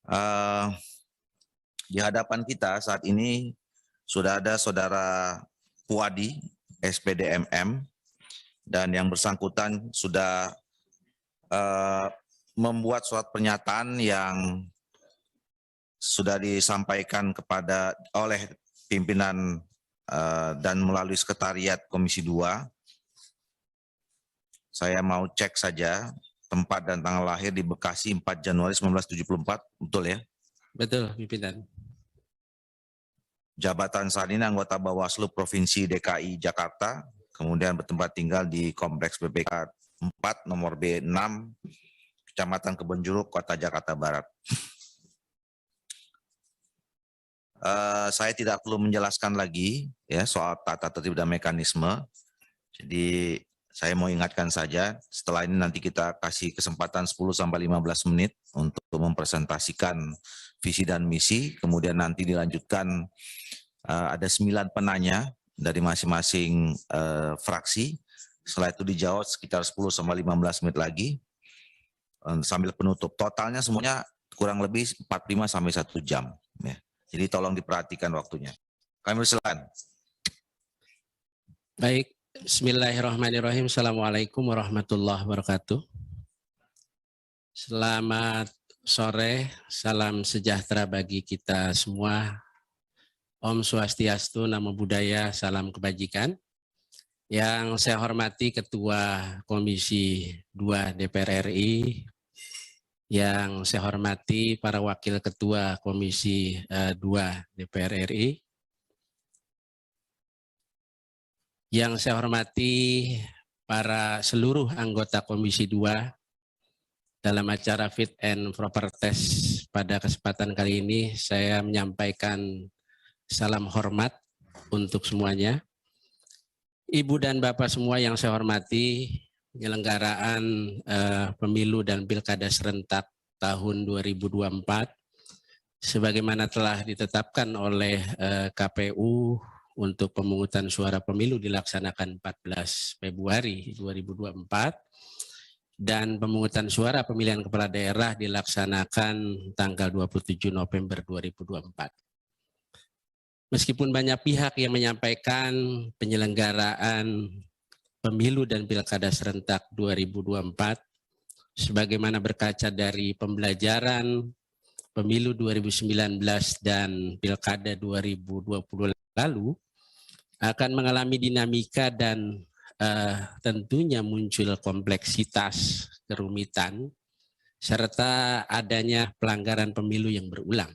Eh, di hadapan kita saat ini sudah ada Saudara Puadi, SPDMM, dan yang bersangkutan sudah membuat surat pernyataan yang sudah disampaikan oleh pimpinan dan melalui sekretariat Komisi 2. Saya mau cek saja tempat dan tanggal lahir di Bekasi 4 Januari 1974, betul ya? Betul, pimpinan. Jabatan saat ini anggota Bawaslu Provinsi DKI Jakarta, kemudian bertempat tinggal di Kompleks BPK 4 nomor B6, Kecamatan Kebonjeruk, Kota Jakarta Barat. Saya tidak perlu menjelaskan lagi ya soal tata tertib dan mekanisme. Jadi saya mau ingatkan saja, setelah ini nanti kita kasih kesempatan 10-15 menit untuk mempresentasikan visi dan misi, kemudian nanti dilanjutkan ada 9 penanya dari masing-masing fraksi. Setelah itu dijawab sekitar 10-15 menit lagi sambil penutup. Totalnya semuanya kurang lebih 45-1 jam. Ya. Jadi tolong diperhatikan waktunya. Kami persilakan. Baik, bismillahirrahmanirrahim. Assalamualaikum warahmatullahi wabarakatuh. Selamat sore, salam sejahtera bagi kita semua. Om Swastiastu, Namo Buddhaya, salam kebajikan. Yang saya hormati Ketua Komisi 2 DPR RI, yang saya hormati para Wakil Ketua Komisi 2 DPR RI, yang saya hormati para seluruh anggota Komisi 2 dalam acara Fit and Proper Test pada kesempatan kali ini. Saya menyampaikan salam hormat untuk semuanya. Ibu dan Bapak semua yang saya hormati, penyelenggaraan pemilu dan pilkada serentak tahun 2024 sebagaimana telah ditetapkan oleh KPU untuk pemungutan suara pemilu dilaksanakan 14 Februari 2024 dan pemungutan suara pemilihan kepala daerah dilaksanakan tanggal 27 November 2024. Meskipun banyak pihak yang menyampaikan penyelenggaraan pemilu dan pilkada serentak 2024 sebagaimana berkaca dari pembelajaran pemilu 2019 dan pilkada 2020 lalu akan mengalami dinamika dan tentunya muncul kompleksitas, kerumitan, serta adanya pelanggaran pemilu yang berulang.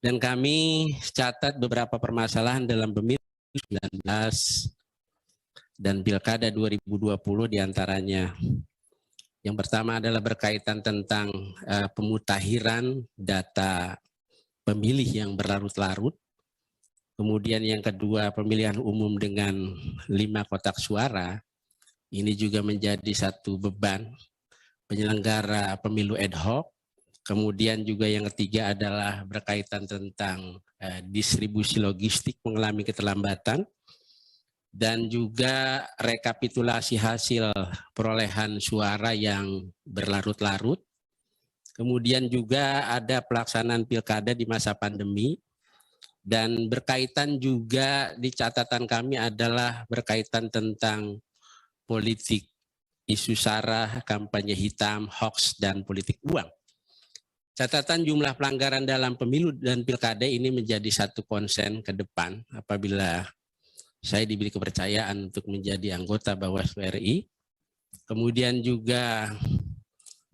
Dan kami catat beberapa permasalahan dalam pemilu 19 dan pilkada 2020 diantaranya. Yang pertama adalah berkaitan tentang pemutakhiran data pemilih yang berlarut-larut. Kemudian yang kedua, pemilihan umum dengan 5 kotak suara. Ini juga menjadi satu beban penyelenggara pemilu ad hoc. Kemudian juga yang ketiga adalah berkaitan tentang distribusi logistik mengalami keterlambatan. Dan juga rekapitulasi hasil perolehan suara yang berlarut-larut. Kemudian juga ada pelaksanaan pilkada di masa pandemi. Dan berkaitan juga di catatan kami adalah berkaitan tentang politik, isu sara, kampanye hitam, hoax, dan politik uang. Catatan jumlah pelanggaran dalam pemilu dan pilkada ini menjadi satu konsen ke depan apabila saya diberi kepercayaan untuk menjadi anggota Bawaslu RI. Kemudian juga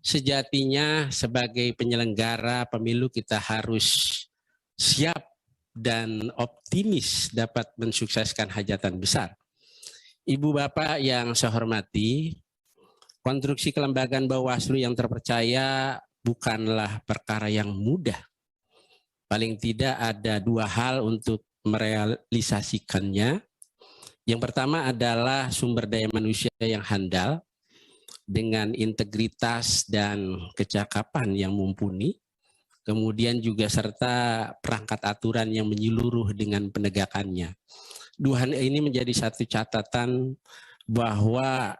sejatinya sebagai penyelenggara pemilu kita harus siap dan optimis dapat mensukseskan hajatan besar. Ibu Bapak yang saya hormati, konstruksi kelembagaan Bawaslu yang terpercaya bukanlah perkara yang mudah. Paling tidak ada 2 hal untuk merealisasikannya. Yang pertama adalah sumber daya manusia yang handal dengan integritas dan kecakapan yang mumpuni. Kemudian juga serta perangkat aturan yang menyeluruh dengan penegakannya. 2 hal ini menjadi satu catatan bahwa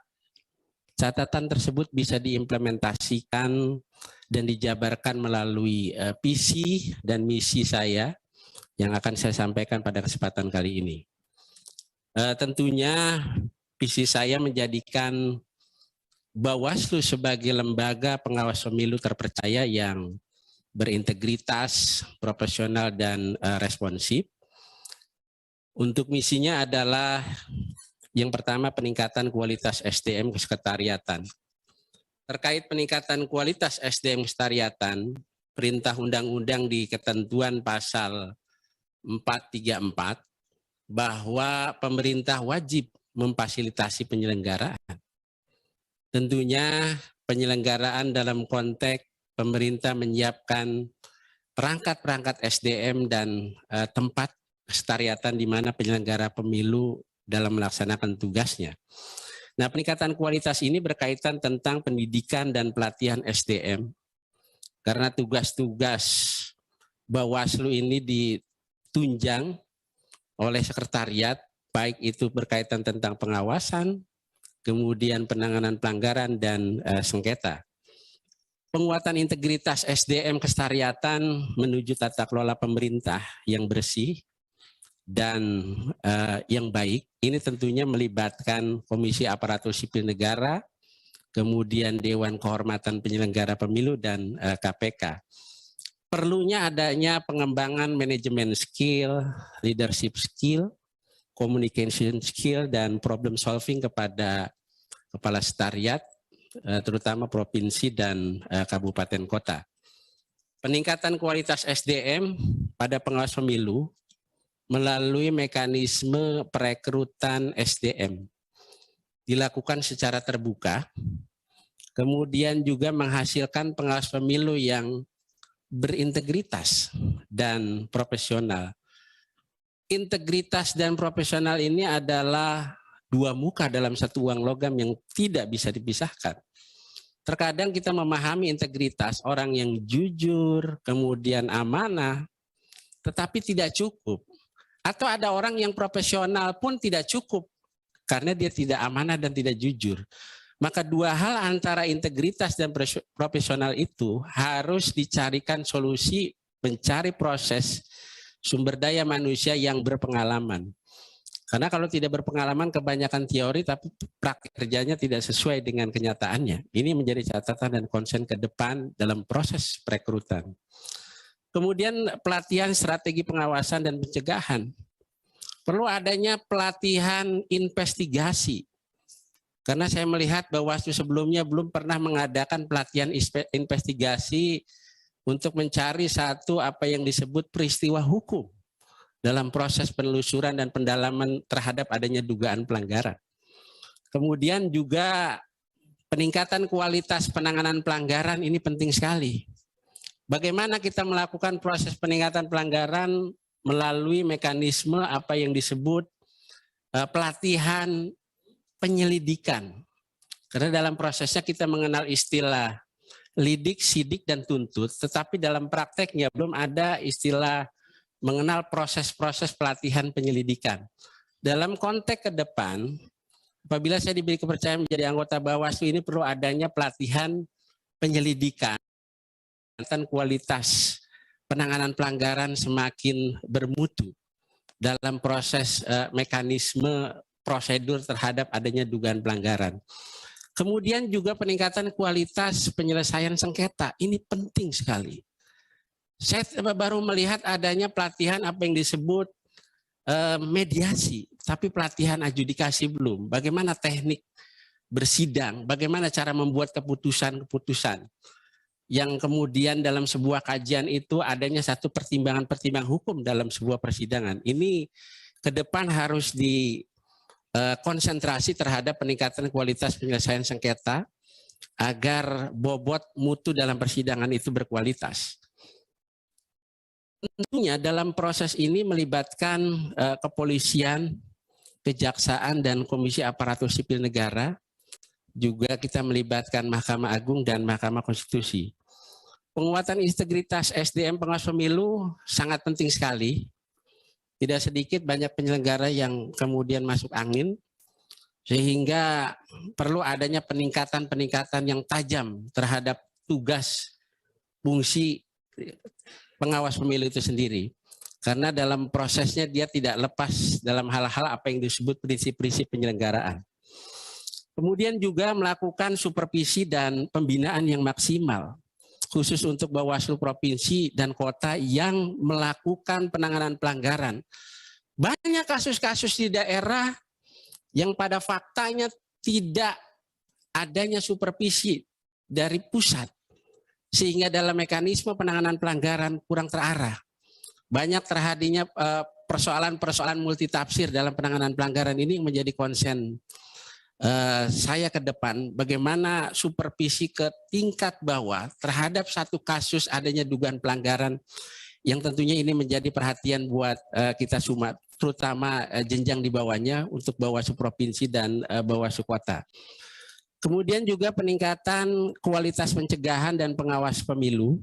catatan tersebut bisa diimplementasikan dan dijabarkan melalui visi dan misi saya yang akan saya sampaikan pada kesempatan kali ini. Tentunya visi saya menjadikan Bawaslu sebagai lembaga pengawas pemilu terpercaya yang berintegritas, profesional, dan responsif. Untuk misinya adalah yang pertama peningkatan kualitas SDM kesekretariatan. Terkait peningkatan kualitas SDM kesekretariatan, perintah undang-undang di ketentuan pasal 434 bahwa pemerintah wajib memfasilitasi penyelenggaraan. Tentunya penyelenggaraan dalam konteks pemerintah menyiapkan perangkat-perangkat SDM dan tempat kesekretariatan di mana penyelenggara pemilu dalam melaksanakan tugasnya. Nah, peningkatan kualitas ini berkaitan tentang pendidikan dan pelatihan SDM. Karena tugas-tugas Bawaslu ini ditunjang oleh sekretariat, baik itu berkaitan tentang pengawasan, kemudian penanganan pelanggaran dan sengketa. Penguatan integritas SDM kesekretariatan menuju tata kelola pemerintah yang bersih dan yang baik. Ini tentunya melibatkan Komisi Aparatur Sipil Negara, kemudian Dewan Kehormatan Penyelenggara Pemilu dan KPK. Perlunya adanya pengembangan manajemen skill, leadership skill, communication skill, dan problem solving kepada kepala sekretariat, terutama provinsi dan kabupaten kota. Peningkatan kualitas SDM pada pengawas pemilu melalui mekanisme perekrutan SDM dilakukan secara terbuka, kemudian juga menghasilkan pengawas pemilu yang berintegritas dan profesional. Integritas dan profesional ini adalah dua muka dalam satu uang logam yang tidak bisa dipisahkan. Terkadang kita memahami integritas orang yang jujur, kemudian amanah, tetapi tidak cukup. Atau ada orang yang profesional pun tidak cukup karena dia tidak amanah dan tidak jujur. Maka dua hal antara integritas dan profesional itu harus dicarikan solusi, mencari proses sumber daya manusia yang berpengalaman. Karena kalau tidak berpengalaman kebanyakan teori tapi praktik kerjanya tidak sesuai dengan kenyataannya. Ini menjadi catatan dan konsen ke depan dalam proses perekrutan. Kemudian pelatihan strategi pengawasan dan pencegahan. Perlu adanya pelatihan investigasi. Karena saya melihat Bawaslu sebelumnya belum pernah mengadakan pelatihan investigasi untuk mencari satu apa yang disebut peristiwa hukum dalam proses penelusuran dan pendalaman terhadap adanya dugaan pelanggaran. Kemudian juga peningkatan kualitas penanganan pelanggaran ini penting sekali. Bagaimana kita melakukan proses peningkatan pelanggaran melalui mekanisme apa yang disebut pelatihan penyelidikan. Karena dalam prosesnya kita mengenal istilah lidik, sidik, dan tuntut, tetapi dalam prakteknya belum ada istilah mengenal proses-proses pelatihan penyelidikan. Dalam konteks ke depan, apabila saya diberi kepercayaan menjadi anggota Bawaslu, ini perlu adanya pelatihan penyelidikan dan kualitas penanganan pelanggaran semakin bermutu dalam proses mekanisme prosedur terhadap adanya dugaan pelanggaran. Kemudian juga peningkatan kualitas penyelesaian sengketa, ini penting sekali. Saya baru melihat adanya pelatihan apa yang disebut mediasi, tapi pelatihan adjudikasi belum. Bagaimana teknik bersidang, bagaimana cara membuat keputusan-keputusan yang kemudian dalam sebuah kajian itu adanya satu pertimbangan-pertimbangan hukum dalam sebuah persidangan. Ini ke depan harus dikonsentrasi terhadap peningkatan kualitas penyelesaian sengketa agar bobot mutu dalam persidangan itu berkualitas. Tentunya dalam proses ini melibatkan kepolisian, kejaksaan, dan Komisi Aparatur Sipil Negara. Juga kita melibatkan Mahkamah Agung dan Mahkamah Konstitusi. Penguatan integritas SDM pengawas pemilu sangat penting sekali. Tidak sedikit banyak penyelenggara yang kemudian masuk angin, sehingga perlu adanya peningkatan yang tajam terhadap tugas fungsi pengawas pemilu itu sendiri. Karena dalam prosesnya dia tidak lepas dalam hal-hal apa yang disebut prinsip-prinsip penyelenggaraan. Kemudian juga melakukan supervisi dan pembinaan yang maksimal, khusus untuk Bawaslu provinsi dan kota yang melakukan penanganan pelanggaran. Banyak kasus-kasus di daerah yang pada faktanya tidak adanya supervisi dari pusat, sehingga dalam mekanisme penanganan pelanggaran kurang terarah. Banyak terjadinya persoalan-persoalan multitafsir dalam penanganan pelanggaran ini yang menjadi konsen saya ke depan, bagaimana supervisi ke tingkat bawah terhadap satu kasus adanya dugaan pelanggaran yang tentunya ini menjadi perhatian buat kita semua, terutama jenjang di bawahnya untuk Bawaslu provinsi dan Bawaslu kota. Kemudian juga peningkatan kualitas pencegahan dan pengawas pemilu.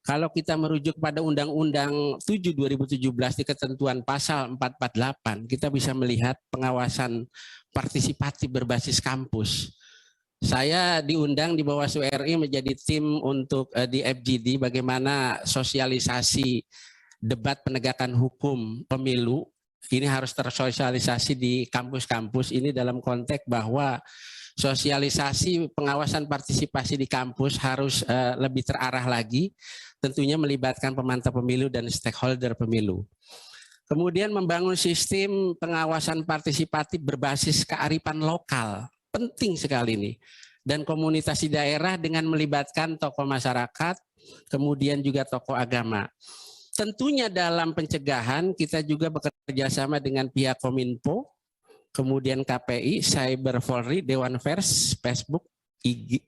Kalau kita merujuk pada Undang-Undang 7 2017 di ketentuan pasal 448, kita bisa melihat pengawasan partisipatif berbasis kampus. Saya diundang di Bawaslu RI menjadi tim untuk di FGD bagaimana sosialisasi debat penegakan hukum pemilu. Ini harus tersosialisasi di kampus-kampus ini dalam konteks bahwa sosialisasi pengawasan partisipasi di kampus harus lebih terarah lagi, tentunya melibatkan pemantau pemilu dan stakeholder pemilu. Kemudian membangun sistem pengawasan partisipatif berbasis kearifan lokal, penting sekali ini. Dan komunitas di daerah dengan melibatkan tokoh masyarakat, kemudian juga tokoh agama. Tentunya dalam pencegahan kita juga bekerja sama dengan pihak Kominfo, kemudian KPI, Cyber Polri, Dewan Pers, Facebook, IG,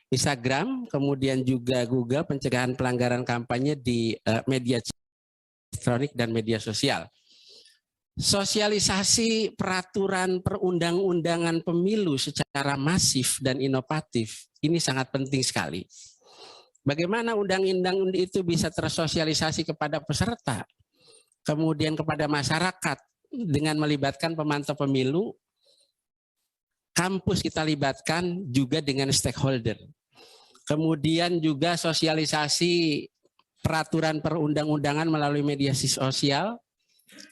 Instagram, kemudian juga Google pencegahan pelanggaran kampanye di media elektronik dan media sosial. Sosialisasi peraturan perundang-undangan pemilu secara masif dan inovatif ini sangat penting sekali. Bagaimana undang-undang itu bisa tersosialisasi kepada peserta, kemudian kepada masyarakat dengan melibatkan pemantau pemilu, kampus kita libatkan juga dengan stakeholder. Kemudian juga sosialisasi peraturan perundang-undangan melalui media sosial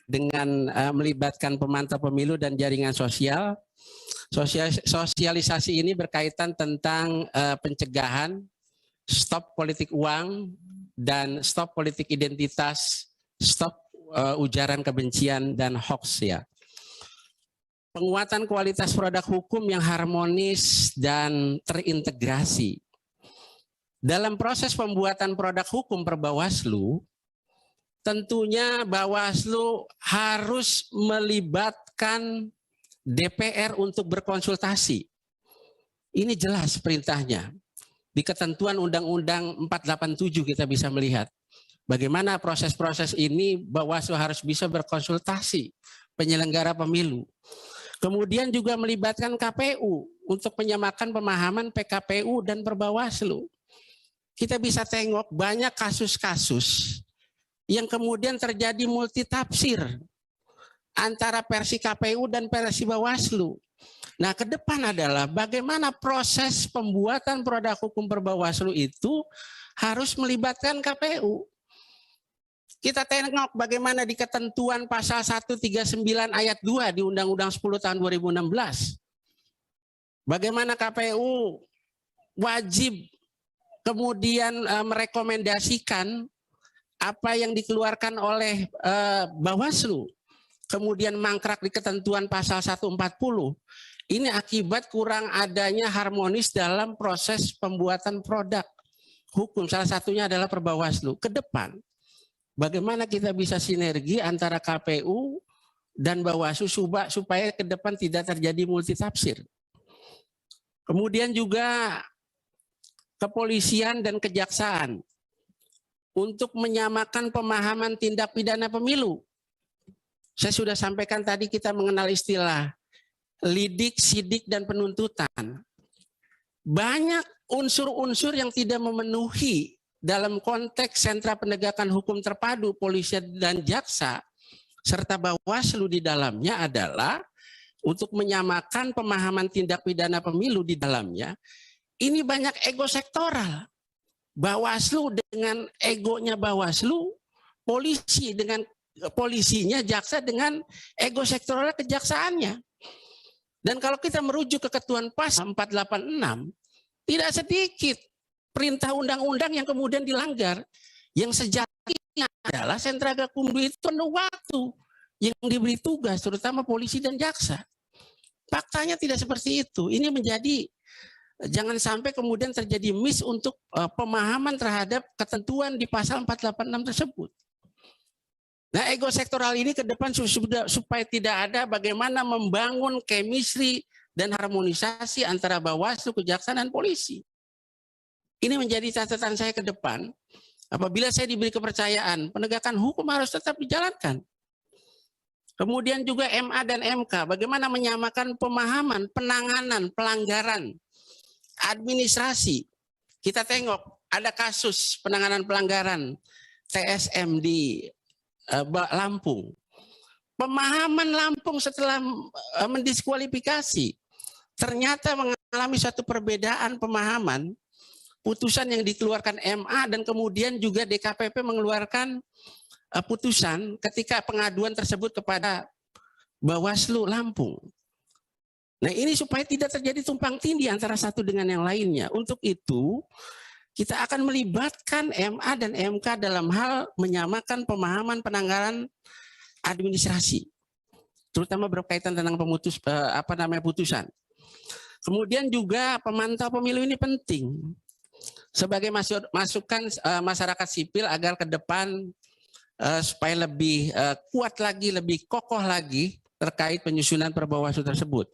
dengan melibatkan pemantau pemilu dan jaringan sosial. Sosialisasi ini berkaitan tentang pencegahan, stop politik uang, dan stop politik identitas, stop ujaran kebencian dan hoax ya. Penguatan kualitas produk hukum yang harmonis dan terintegrasi. Dalam proses pembuatan produk hukum per Bawaslu, tentunya Bawaslu harus melibatkan DPR untuk berkonsultasi. Ini jelas perintahnya. Di ketentuan Undang-Undang 487 kita bisa melihat bagaimana proses-proses ini Bawaslu harus bisa berkonsultasi penyelenggara pemilu. Kemudian juga melibatkan KPU untuk menyamakan pemahaman PKPU dan Perbawaslu. Kita bisa tengok banyak kasus-kasus yang kemudian terjadi multitafsir antara versi KPU dan versi Bawaslu. Nah, ke depan adalah bagaimana proses pembuatan produk hukum Perbawaslu itu harus melibatkan KPU. Kita tengok bagaimana di ketentuan pasal 139 ayat 2 di Undang-Undang 10 tahun 2016. Bagaimana KPU wajib kemudian merekomendasikan apa yang dikeluarkan oleh Bawaslu. Kemudian mangkrak di ketentuan pasal 140. Ini akibat kurang adanya harmonis dalam proses pembuatan produk hukum. Salah satunya adalah Perbawaslu. Ke depan, bagaimana kita bisa sinergi antara KPU dan Bawaslu supaya ke depan tidak terjadi multitafsir. Kemudian juga kepolisian dan kejaksaan untuk menyamakan pemahaman tindak pidana pemilu. Saya sudah sampaikan tadi kita mengenal istilah lidik, sidik, dan penuntutan. Banyak unsur-unsur yang tidak memenuhi dalam konteks sentra penegakan hukum terpadu, polisi dan jaksa, serta Bawaslu di dalamnya adalah untuk menyamakan pemahaman tindak pidana pemilu di dalamnya. Ini banyak ego sektoral. Bawaslu dengan egonya Bawaslu, polisi dengan polisinya, jaksa dengan ego sektoral kejaksaannya. Dan kalau kita merujuk ke ketentuan pasal 486, tidak sedikit perintah undang-undang yang kemudian dilanggar. Yang sejatinya adalah sentra gakumdu itu penuh waktu yang diberi tugas, terutama polisi dan jaksa. Faktanya tidak seperti itu. Ini menjadi, jangan sampai kemudian terjadi miss untuk pemahaman terhadap ketentuan di pasal 486 tersebut. Nah, ego sektoral ini ke depan supaya tidak ada bagaimana membangun chemistry dan harmonisasi antara Bawaslu, Kejaksaan, dan polisi. Ini menjadi catatan saya ke depan. Apabila saya diberi kepercayaan, penegakan hukum harus tetap dijalankan. Kemudian juga MA dan MK, bagaimana menyamakan pemahaman, penanganan, pelanggaran, administrasi. Kita tengok, ada kasus penanganan pelanggaran TSM di Lampung. Pemahaman Lampung setelah mendiskualifikasi ternyata mengalami satu perbedaan pemahaman. Putusan yang dikeluarkan MA dan kemudian juga DKPP mengeluarkan putusan ketika pengaduan tersebut kepada Bawaslu Lampung. Nah, ini supaya tidak terjadi tumpang tindih antara satu dengan yang lainnya. Untuk itu kita akan melibatkan MA dan MK dalam hal menyamakan pemahaman penanganan administrasi, terutama berkaitan tentang putusan. Kemudian juga pemantau pemilu ini penting sebagai masukan masyarakat sipil agar ke depan supaya lebih kuat lagi, lebih kokoh lagi terkait penyusunan perbawaslu tersebut.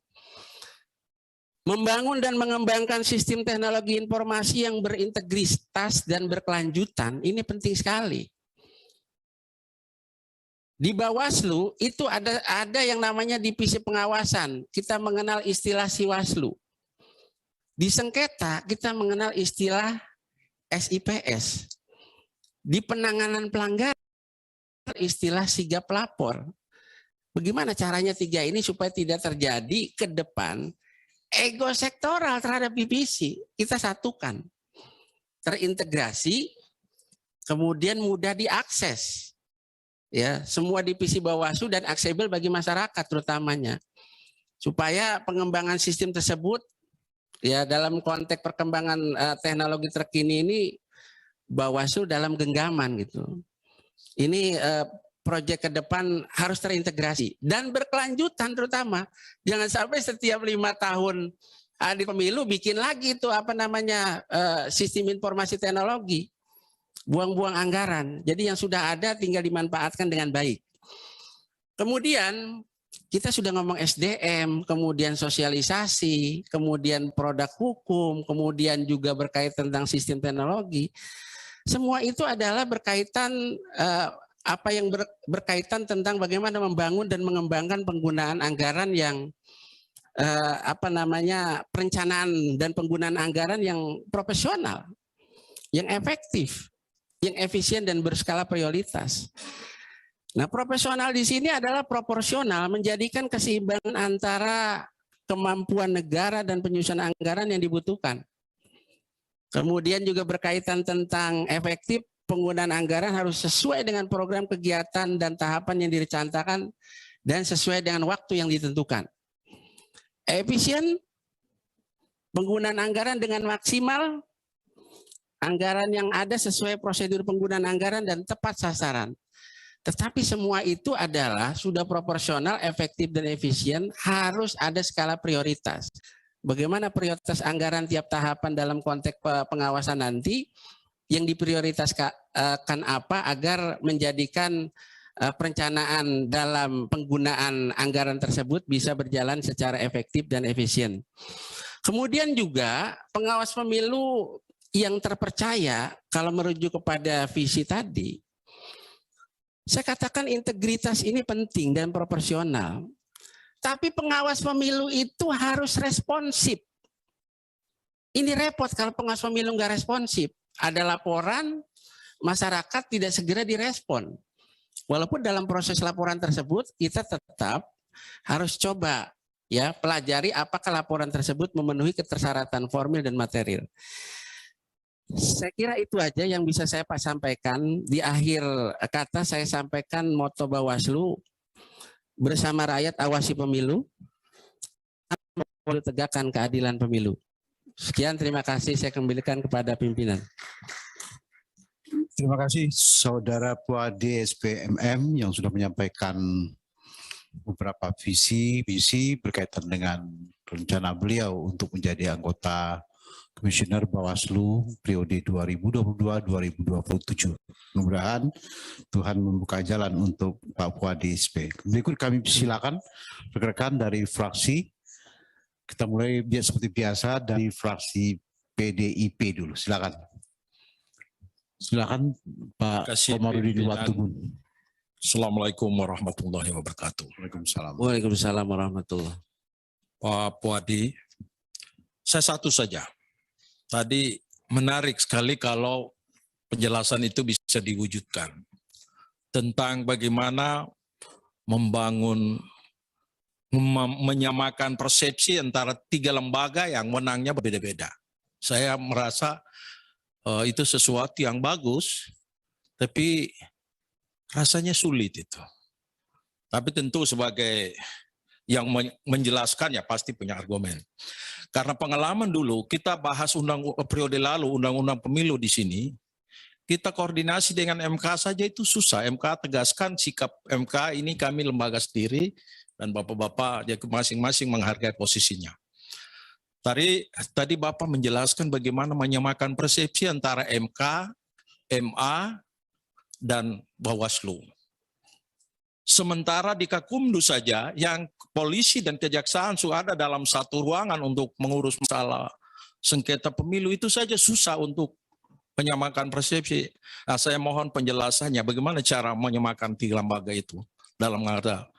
Membangun dan mengembangkan sistem teknologi informasi yang berintegritas dan berkelanjutan, ini penting sekali. Di Bawaslu itu ada yang namanya divisi pengawasan, kita mengenal istilah Siwaslu. Di sengketa kita mengenal istilah SIPS. Di penanganan pelanggaran istilah sigap lapor. Bagaimana caranya tiga ini supaya tidak terjadi ke depan ego sektoral terhadap divisi, kita satukan, terintegrasi, kemudian mudah diakses, ya semua divisi Bawaslu dan aksesibel bagi masyarakat terutamanya, supaya pengembangan sistem tersebut, ya dalam konteks perkembangan teknologi terkini ini Bawaslu dalam genggaman gitu. Ini proyek ke depan harus terintegrasi dan berkelanjutan, terutama jangan sampai setiap 5 tahun di pemilu bikin lagi itu sistem informasi teknologi, buang-buang anggaran. Jadi yang sudah ada tinggal dimanfaatkan dengan baik. Kemudian kita sudah ngomong SDM, kemudian sosialisasi, kemudian produk hukum, kemudian juga berkaitan tentang sistem teknologi. Semua itu adalah berkaitan berkaitan tentang bagaimana membangun dan mengembangkan penggunaan anggaran yang perencanaan dan penggunaan anggaran yang profesional, yang efektif, yang efisien dan berskala prioritas. Nah, profesional di sini adalah proporsional, menjadikan keseimbangan antara kemampuan negara dan penyusunan anggaran yang dibutuhkan. Kemudian juga berkaitan tentang efektif, penggunaan anggaran harus sesuai dengan program kegiatan dan tahapan yang direncanakan dan sesuai dengan waktu yang ditentukan. Efisien, penggunaan anggaran dengan maksimal, anggaran yang ada sesuai prosedur penggunaan anggaran dan tepat sasaran. Tetapi semua itu adalah sudah proporsional, efektif, dan efisien, harus ada skala prioritas. Bagaimana prioritas anggaran tiap tahapan dalam konteks pengawasan nanti, yang diprioritaskan apa agar menjadikan perencanaan dalam penggunaan anggaran tersebut bisa berjalan secara efektif dan efisien. Kemudian juga pengawas pemilu yang terpercaya, kalau merujuk kepada visi tadi, saya katakan integritas ini penting dan proporsional. Tapi pengawas pemilu itu harus responsif. Ini repot kalau pengawas pemilu nggak responsif. Ada laporan, masyarakat tidak segera direspon. Walaupun dalam proses laporan tersebut kita tetap harus coba ya pelajari apakah laporan tersebut memenuhi ketersyaratan formil dan material. Saya kira itu aja yang bisa saya sampaikan. Di akhir kata saya sampaikan moto Bawaslu, bersama rakyat awasi pemilu, tegakkan keadilan pemilu. Sekian, terima kasih. Saya kembalikan kepada pimpinan. Terima kasih Saudara Puadi SPMM yang sudah menyampaikan beberapa visi berkaitan dengan rencana beliau untuk menjadi anggota Komisioner Bawaslu periode 2022-2027. Mudah-mudahan Tuhan membuka jalan untuk Pak Puadi SP. Berikut kami silakan rekan-rekan dari fraksi. Kita mulai seperti biasa dari fraksi PDIP dulu. Silakan. Silakan Pak Komarudin Watubun. Assalamualaikum warahmatullahi wabarakatuh. Waalaikumsalam. Waalaikumsalam warahmatullahi. Pak Puadi, saya satu saja. Tadi menarik sekali kalau penjelasan itu bisa diwujudkan. Tentang bagaimana membangun, menyamakan persepsi antara tiga lembaga yang menangnya berbeda-beda. Saya merasa itu sesuatu yang bagus, tapi rasanya sulit itu. Tapi tentu sebagai yang menjelaskan ya pasti punya argumen. Karena pengalaman dulu kita bahas periode lalu undang-undang pemilu di sini, kita koordinasi dengan MK saja itu susah. MK tegaskan sikap MK ini kami lembaga sendiri dan bapak-bapak dia masing-masing menghargai posisinya. Tadi Bapak menjelaskan bagaimana menyamakan persepsi antara MK, MA, dan Bawaslu. Sementara di Kakumdu saja yang polisi dan kejaksaan sudah ada dalam satu ruangan untuk mengurus masalah sengketa pemilu itu saja susah untuk menyamakan persepsi. Nah, saya mohon penjelasannya bagaimana cara menyamakan tiga lembaga itu dalam ada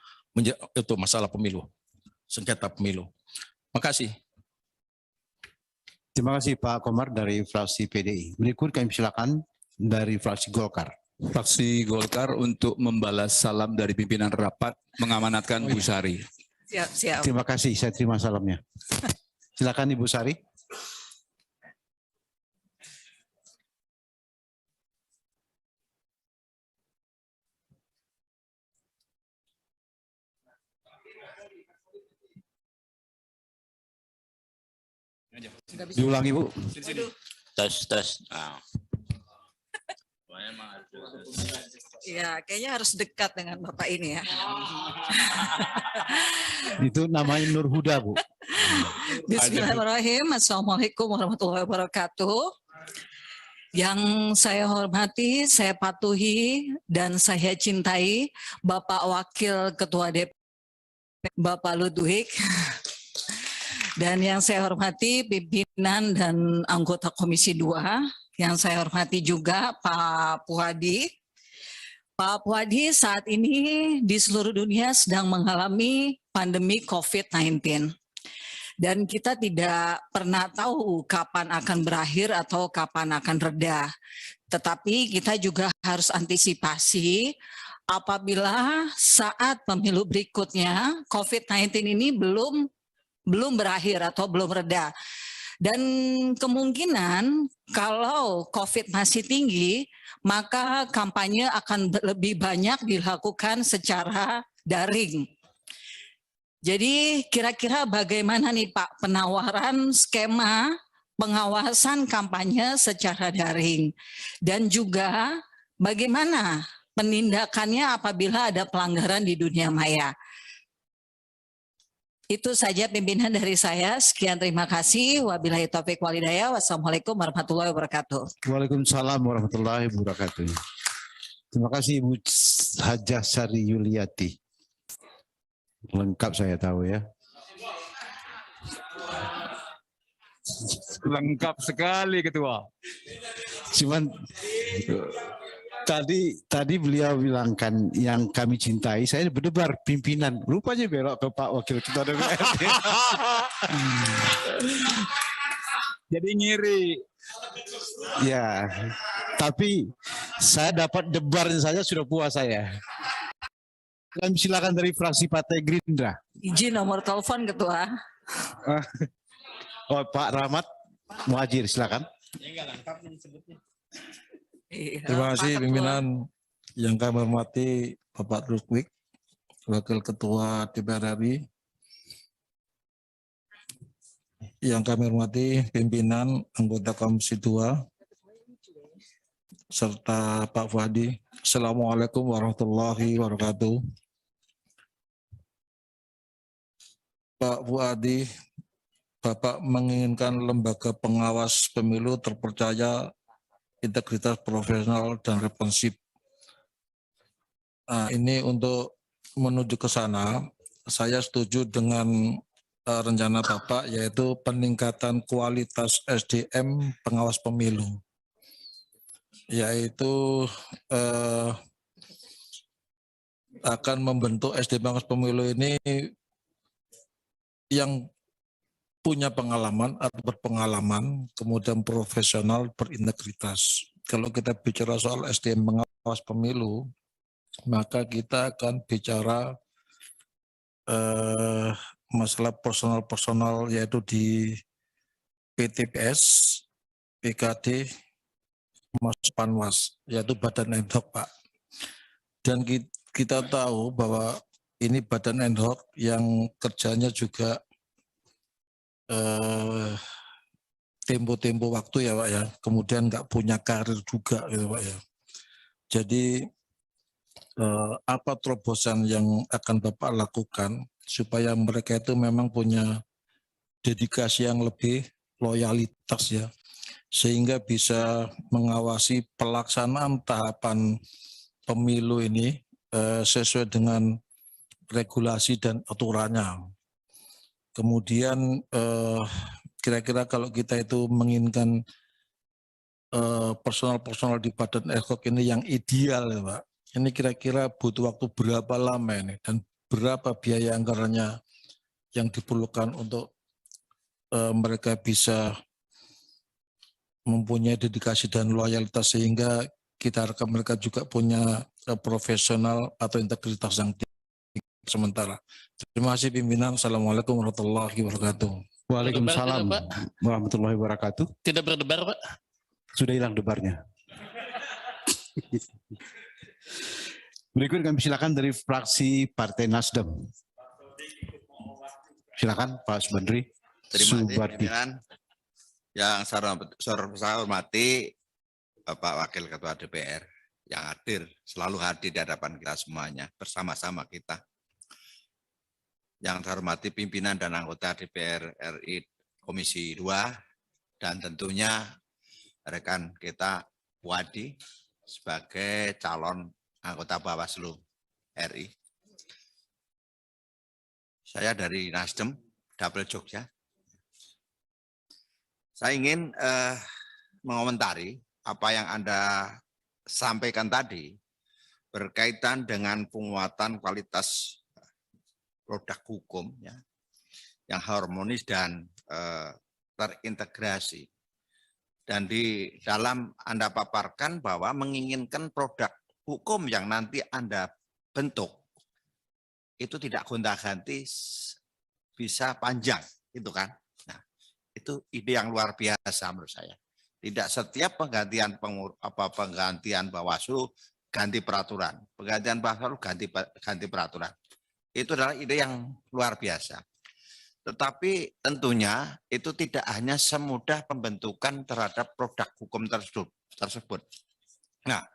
itu masalah pemilu, sengketa pemilu. Makasih. Terima kasih Pak Komar dari fraksi PDI. Berikut kami silakan dari fraksi Golkar. Fraksi Golkar untuk membalas salam dari pimpinan rapat mengamanatkan Bu Sari. Siap. Terima kasih, saya terima salamnya. Silakan Ibu Sari. Diulangi Bu. Tes. Ya, kayaknya harus dekat dengan Bapak ini ya. Itu namanya Nur Huda Bu. Bismillahirrahmanirrahim. Assalamualaikum warahmatullahi wabarakatuh. Yang saya hormati, saya patuhi, dan saya cintai Bapak Wakil Ketua DPR, Bapak Ludwig. Dan yang saya hormati pimpinan dan anggota Komisi 2, yang saya hormati juga Pak Puadi. Pak Puadi, saat ini di seluruh dunia sedang mengalami pandemi COVID-19. Dan kita tidak pernah tahu kapan akan berakhir atau kapan akan reda. Tetapi kita juga harus antisipasi apabila saat pemilu berikutnya COVID-19 ini belum berakhir atau belum reda. Dan kemungkinan kalau COVID masih tinggi, maka kampanye akan lebih banyak dilakukan secara daring. Jadi kira-kira bagaimana nih Pak penawaran skema pengawasan kampanye secara daring? Dan juga bagaimana penindakannya apabila ada pelanggaran di dunia maya? Itu saja pimpinan dari saya. Sekian, terima kasih. Wabillahi taufiq wal hidayah. Wassalamualaikum warahmatullahi wabarakatuh. Waalaikumsalam warahmatullahi wabarakatuh. Terima kasih Ibu Hajah Sari Yuliati. Lengkap saya tahu ya. Lengkap sekali Ketua. Cuman tadi beliau bilangkan yang kami cintai, saya berdebar pimpinan. Rupanya belok ke Pak Wakil Ketua DPRD. Jadi ngiri. Ya, tapi saya dapat debarnya saja sudah puas saya. Kami silakan dari fraksi Partai Gerindra. Izin nomor telepon Ketua. Oh, Pak Rahmat Muhajir, silakan. Terima kasih pimpinan yang kami hormati Bapak Rusmik, Wakil Ketua DPR RI. Yang kami hormati pimpinan anggota Komisi 2 serta Pak Fuadi. Assalamualaikum warahmatullahi wabarakatuh. Pak Fuadi, Bapak menginginkan lembaga pengawas pemilu terpercaya, integritas, profesional, dan responsif. Nah, ini untuk menuju ke sana, saya setuju dengan rencana Bapak, yaitu peningkatan kualitas SDM pengawas pemilu, yaitu akan membentuk SDM pengawas pemilu ini yang punya pengalaman atau berpengalaman, kemudian profesional, berintegritas. Kalau kita bicara soal SDM pengawas pemilu, maka kita akan bicara masalah personal yaitu di PTPS, PKD, Mas Panwas, yaitu badan ad hoc, Pak. Dan kita tahu bahwa ini badan ad hoc yang kerjanya juga tempo-tempo waktu ya Pak ya, kemudian nggak punya karir juga gitu Pak ya. Jadi apa terobosan yang akan Bapak lakukan supaya mereka itu memang punya dedikasi yang lebih, loyalitas ya, sehingga bisa mengawasi pelaksanaan tahapan pemilu ini sesuai dengan regulasi dan aturannya. Kemudian kira-kira kalau kita itu menginginkan personal di badan ad hoc ini yang ideal ya Pak, ini kira-kira butuh waktu berapa lama ini dan berapa biaya anggarannya yang diperlukan untuk mereka bisa mempunyai dedikasi dan loyalitas sehingga kita harapkan mereka juga punya profesional atau integritas yang tinggi sementara. Terima kasih pimpinan. Assalamualaikum warahmatullahi wabarakatuh. Waalaikumsalam warahmatullahi wabarakatuh. Tidak berdebar, Pak. Sudah hilang debarnya. Berikut kami silakan dari fraksi Partai Nasdem. Silakan Pak Subandri. Terima kasih pimpinan. Yang saya hormati Bapak Wakil Ketua DPR yang selalu hadir di hadapan kita semuanya, bersama-sama kita. Yang saya hormati pimpinan dan anggota DPR RI Komisi 2, dan tentunya rekan kita Wadi sebagai calon anggota Bawaslu RI. Saya dari Nasdem, Dapil Jogja. Saya ingin mengomentari apa yang Anda sampaikan tadi berkaitan dengan penguatan kualitas produk hukum ya, yang harmonis dan terintegrasi. Dan di dalam Anda paparkan bahwa menginginkan produk hukum yang nanti Anda bentuk itu tidak gonta-ganti, bisa panjang, gitu kan? Nah, itu ide yang luar biasa menurut saya. Tidak setiap penggantian Bawaslu ganti peraturan, penggantian Bawaslu ganti peraturan. Itu adalah ide yang luar biasa. Tetapi tentunya itu tidak hanya semudah pembentukan terhadap produk hukum tersebut. Nah,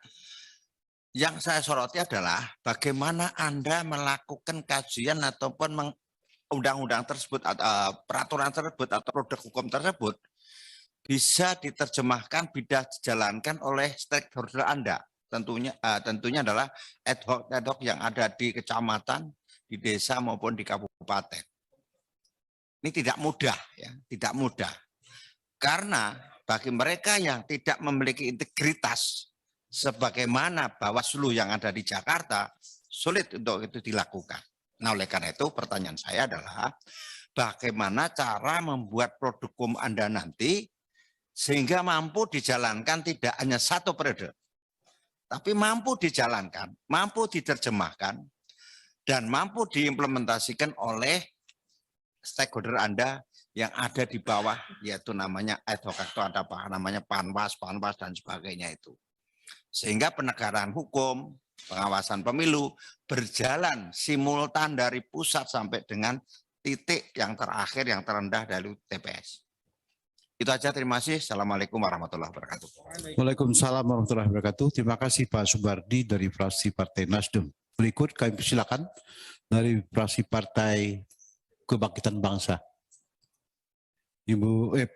yang saya soroti adalah bagaimana Anda melakukan kajian ataupun undang-undang tersebut, atau peraturan tersebut atau produk hukum tersebut bisa diterjemahkan, bisa dijalankan oleh stakeholder Anda. Tentunya adalah ad hoc yang ada di kecamatan, di desa maupun di kabupaten. Ini tidak mudah ya, tidak mudah. Karena bagi mereka yang tidak memiliki integritas sebagaimana Bawaslu yang ada di Jakarta, sulit untuk itu dilakukan. Nah, oleh karena itu pertanyaan saya adalah bagaimana cara membuat produk hukum Anda nanti sehingga mampu dijalankan tidak hanya satu periode, tapi mampu dijalankan, mampu diterjemahkan, dan mampu diimplementasikan oleh stakeholder Anda yang ada di bawah, yaitu namanya ad hoc atau ada apa namanya panwas dan sebagainya itu. Sehingga penegakan hukum, pengawasan pemilu berjalan simultan dari pusat sampai dengan titik yang terakhir, yang terendah dari TPS. Itu aja, terima kasih. Assalamualaikum warahmatullahi wabarakatuh. Waalaikumsalam warahmatullahi wabarakatuh. Terima kasih Pak Subardi dari fraksi Partai Nasdem. Berikut kami persilakan dari fraksi Partai Kebangkitan Bangsa.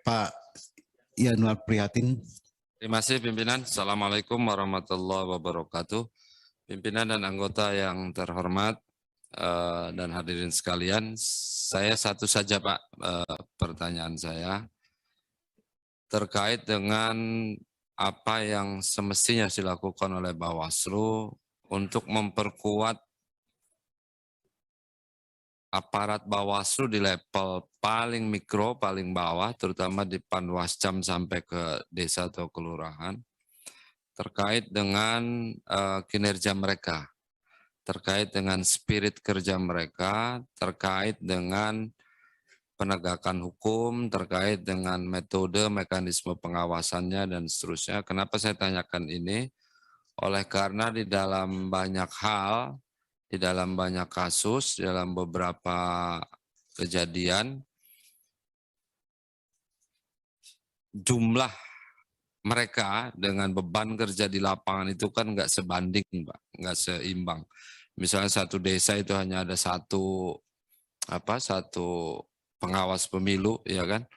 Pak Yanuar Prihatin. Terima kasih pimpinan. Assalamualaikum warahmatullahi wabarakatuh. Pimpinan dan anggota yang terhormat dan hadirin sekalian, saya satu saja Pak pertanyaan saya terkait dengan apa yang semestinya dilakukan oleh Bawaslu untuk memperkuat aparat Bawaslu di level paling mikro, paling bawah, terutama di Panwascam sampai ke desa atau kelurahan, terkait dengan kinerja mereka, terkait dengan spirit kerja mereka, terkait dengan penegakan hukum, terkait dengan metode, mekanisme pengawasannya, dan seterusnya. Kenapa saya tanyakan ini? Oleh karena di dalam banyak hal, di dalam banyak kasus, di dalam beberapa kejadian, jumlah mereka dengan beban kerja di lapangan itu kan nggak sebanding, Pak, nggak seimbang. Misalnya satu desa itu hanya ada satu pengawas pemilu, ya kan?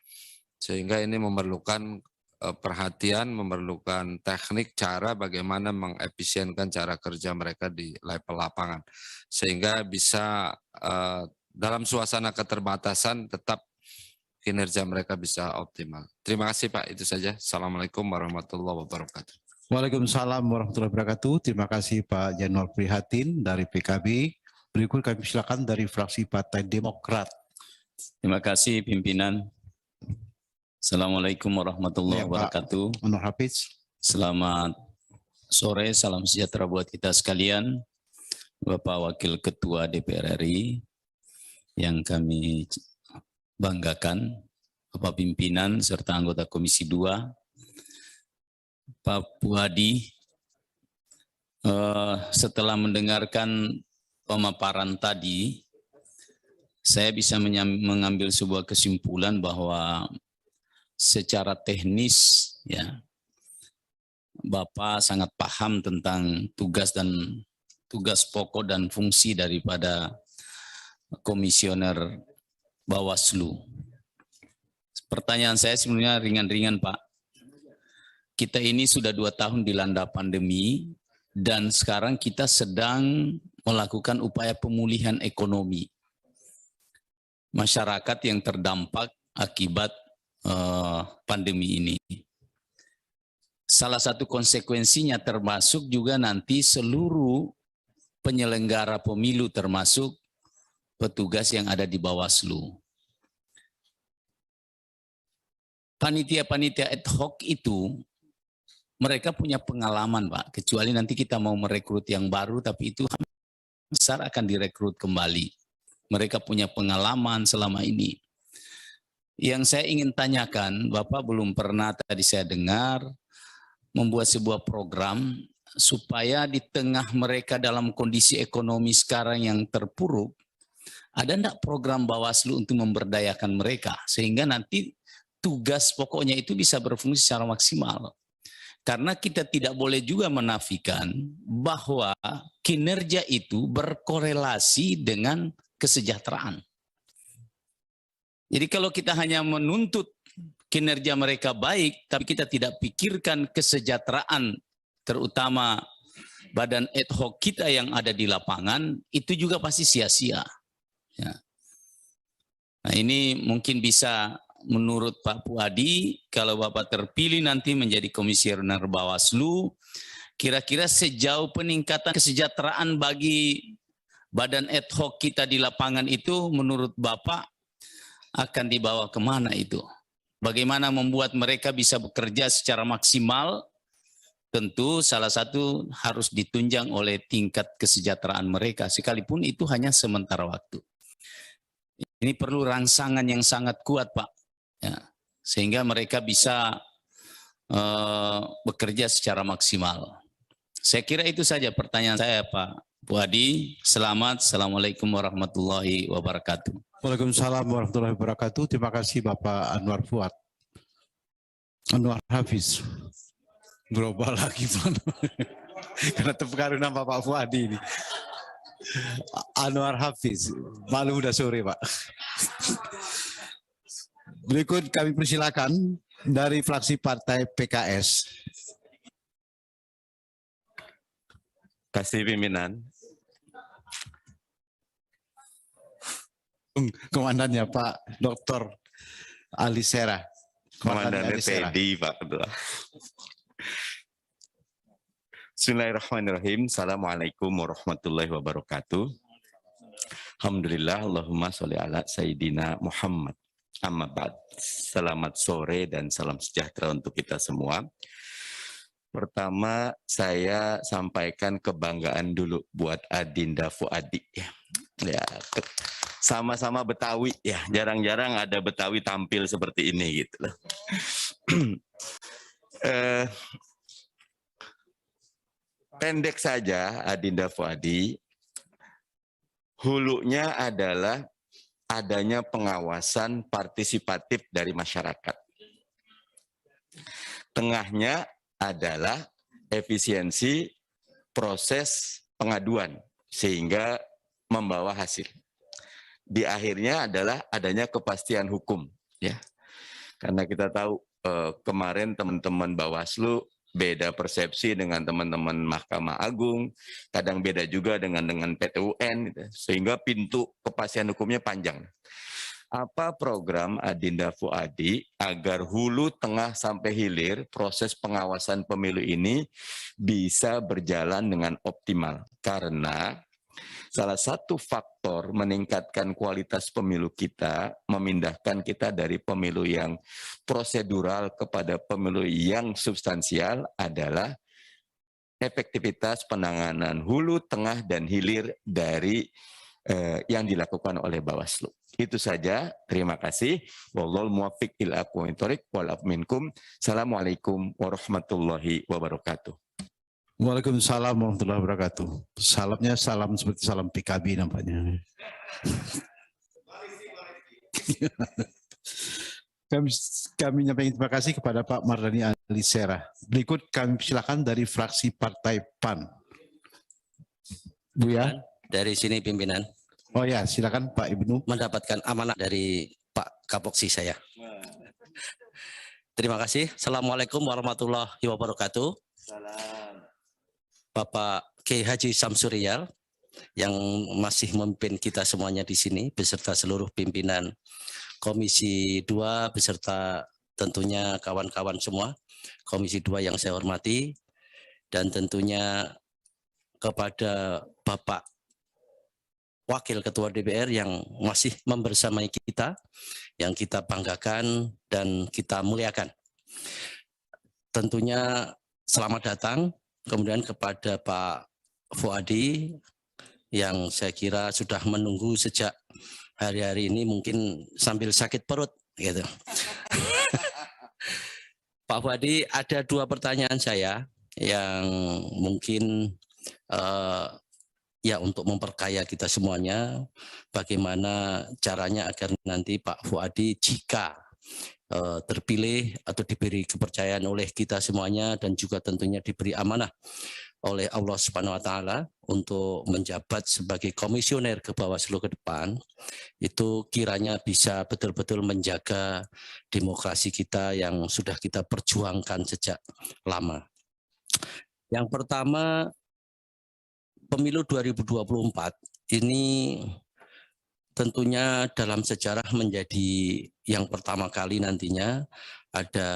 Sehingga ini memerlukan perhatian, memerlukan teknik cara bagaimana mengefisienkan cara kerja mereka di level lapangan, sehingga bisa dalam suasana keterbatasan tetap kinerja mereka bisa optimal. Terima kasih Pak, itu saja. Assalamualaikum warahmatullahi wabarakatuh. Waalaikumsalam warahmatullahi wabarakatuh. Terima kasih Pak Yanuar Prihatin dari PKB. Berikut kami silakan dari fraksi Partai Demokrat. Terima kasih pimpinan. Assalamualaikum warahmatullahi wabarakatuh. Anwar Hafiz. Selamat sore, salam sejahtera buat kita sekalian. Bapak Wakil Ketua DPR RI yang kami banggakan, Bapak Pimpinan serta anggota Komisi 2, Pak Puadi, setelah mendengarkan pemaparan tadi, saya bisa mengambil sebuah kesimpulan bahwa secara teknis ya Bapak sangat paham tentang tugas pokok dan fungsi daripada komisioner Bawaslu. Pertanyaan saya sebenarnya ringan-ringan Pak. Kita ini sudah 2 tahun dilanda pandemi dan sekarang kita sedang melakukan upaya pemulihan ekonomi masyarakat yang terdampak akibat pandemi ini. Salah satu konsekuensinya termasuk juga nanti seluruh penyelenggara pemilu termasuk petugas yang ada di Bawaslu. Panitia-panitia ad hoc itu mereka punya pengalaman Pak, kecuali nanti kita mau merekrut yang baru, tapi itu besar akan direkrut kembali. Mereka punya pengalaman selama ini. Yang saya ingin tanyakan, Bapak belum pernah tadi saya dengar membuat sebuah program supaya di tengah mereka dalam kondisi ekonomi sekarang yang terpuruk, ada enggak program Bawaslu untuk memberdayakan mereka sehingga nanti tugas pokoknya itu bisa berfungsi secara maksimal. Karena kita tidak boleh juga menafikan bahwa kinerja itu berkorelasi dengan kesejahteraan. Jadi kalau kita hanya menuntut kinerja mereka baik, tapi kita tidak pikirkan kesejahteraan, terutama badan ad hoc kita yang ada di lapangan, itu juga pasti sia-sia. Ya. Nah ini mungkin bisa menurut Pak Puadi, kalau Bapak terpilih nanti menjadi komisioner Bawaslu, kira-kira sejauh peningkatan kesejahteraan bagi badan ad hoc kita di lapangan itu menurut Bapak akan dibawa kemana itu? Bagaimana membuat mereka bisa bekerja secara maksimal? Tentu salah satu harus ditunjang oleh tingkat kesejahteraan mereka, sekalipun itu hanya sementara waktu. Ini perlu rangsangan yang sangat kuat Pak. ya, sehingga mereka bisa bekerja secara maksimal. Saya kira itu saja pertanyaan saya, Pak Bu Hadi. Selamat. Assalamualaikum warahmatullahi wabarakatuh. Waalaikumsalam warahmatullahi wabarakatuh. Terima kasih Bapak Anwar Fuad. Anwar Hafiz. Berubah lagi Pak. Karena terpengaruh nama Pak Fuadi ini. Anwar Hafiz. Malu udah sore Pak. Berikut kami persilakan dari fraksi Partai PKS. Kasih pimpinan. Komandannya Pak Dr. Alisera. Komandannya Teddy Pak Ketua. Bismillahirrahmanirrahim. Assalamualaikum warahmatullahi wabarakatuh. Alhamdulillah, Allahumma sholli ala Sayyidina Muhammad. Amma ba'd. Selamat sore dan salam sejahtera untuk kita semua. Pertama, saya sampaikan kebanggaan dulu buat Adinda Fuadi. Ya, sama-sama Betawi ya. Jarang-jarang ada Betawi tampil seperti ini gitu loh. Pendek saja Adinda Fuadi. Hulunya adalah adanya pengawasan partisipatif dari masyarakat. Tengahnya adalah efisiensi proses pengaduan sehingga membawa hasil. Di akhirnya adalah adanya kepastian hukum, ya. Karena kita tahu kemarin teman-teman Bawaslu beda persepsi dengan teman-teman Mahkamah Agung, kadang beda juga dengan PT UN, gitu. Sehingga pintu kepastian hukumnya panjang. Apa program Adinda Fuadi agar hulu, tengah, sampai hilir proses pengawasan pemilu ini bisa berjalan dengan optimal? Karena salah satu faktor meningkatkan kualitas pemilu kita, memindahkan kita dari pemilu yang prosedural kepada pemilu yang substansial adalah efektivitas penanganan hulu, tengah, dan hilir dari yang dilakukan oleh Bawaslu. Itu saja. Terima kasih. Wallahul muwaffiq ila aqwamit thoriq wal afu minkum. Assalamualaikum warahmatullahi wabarakatuh. Waalaikumsalam warahmatullahi wabarakatuh. Salamnya salam seperti salam PKB nampaknya. Kami nyampaikan terima kasih kepada Pak Mardhani Alisera. Berikut kami silakan dari fraksi Partai PAN. Bu ya. Dari sini pimpinan. Oh ya, silakan Pak Ibnu. Mendapatkan amanah dari Pak Kapoksi saya. Terima kasih. Assalamualaikum warahmatullahi wabarakatuh. Salam. Bapak Kiai Haji Samsurial yang masih memimpin kita semuanya di sini beserta seluruh pimpinan Komisi 2 beserta tentunya kawan-kawan semua Komisi 2 yang saya hormati, dan tentunya kepada Bapak Wakil Ketua DPR yang masih membersamai kita, yang kita banggakan dan kita muliakan. Tentunya selamat datang. Kemudian kepada Pak Fuadi yang saya kira sudah menunggu sejak hari-hari ini, mungkin sambil sakit perut gitu. Pak Fuadi, ada dua pertanyaan saya yang mungkin ya untuk memperkaya kita semuanya, bagaimana caranya agar nanti Pak Fuadi jika terpilih atau diberi kepercayaan oleh kita semuanya dan juga tentunya diberi amanah oleh Allah Subhanahu wa taala untuk menjabat sebagai komisioner ke Bawaslu ke depan, itu kiranya bisa betul-betul menjaga demokrasi kita yang sudah kita perjuangkan sejak lama. Yang pertama, pemilu 2024 ini tentunya dalam sejarah menjadi yang pertama kali nantinya ada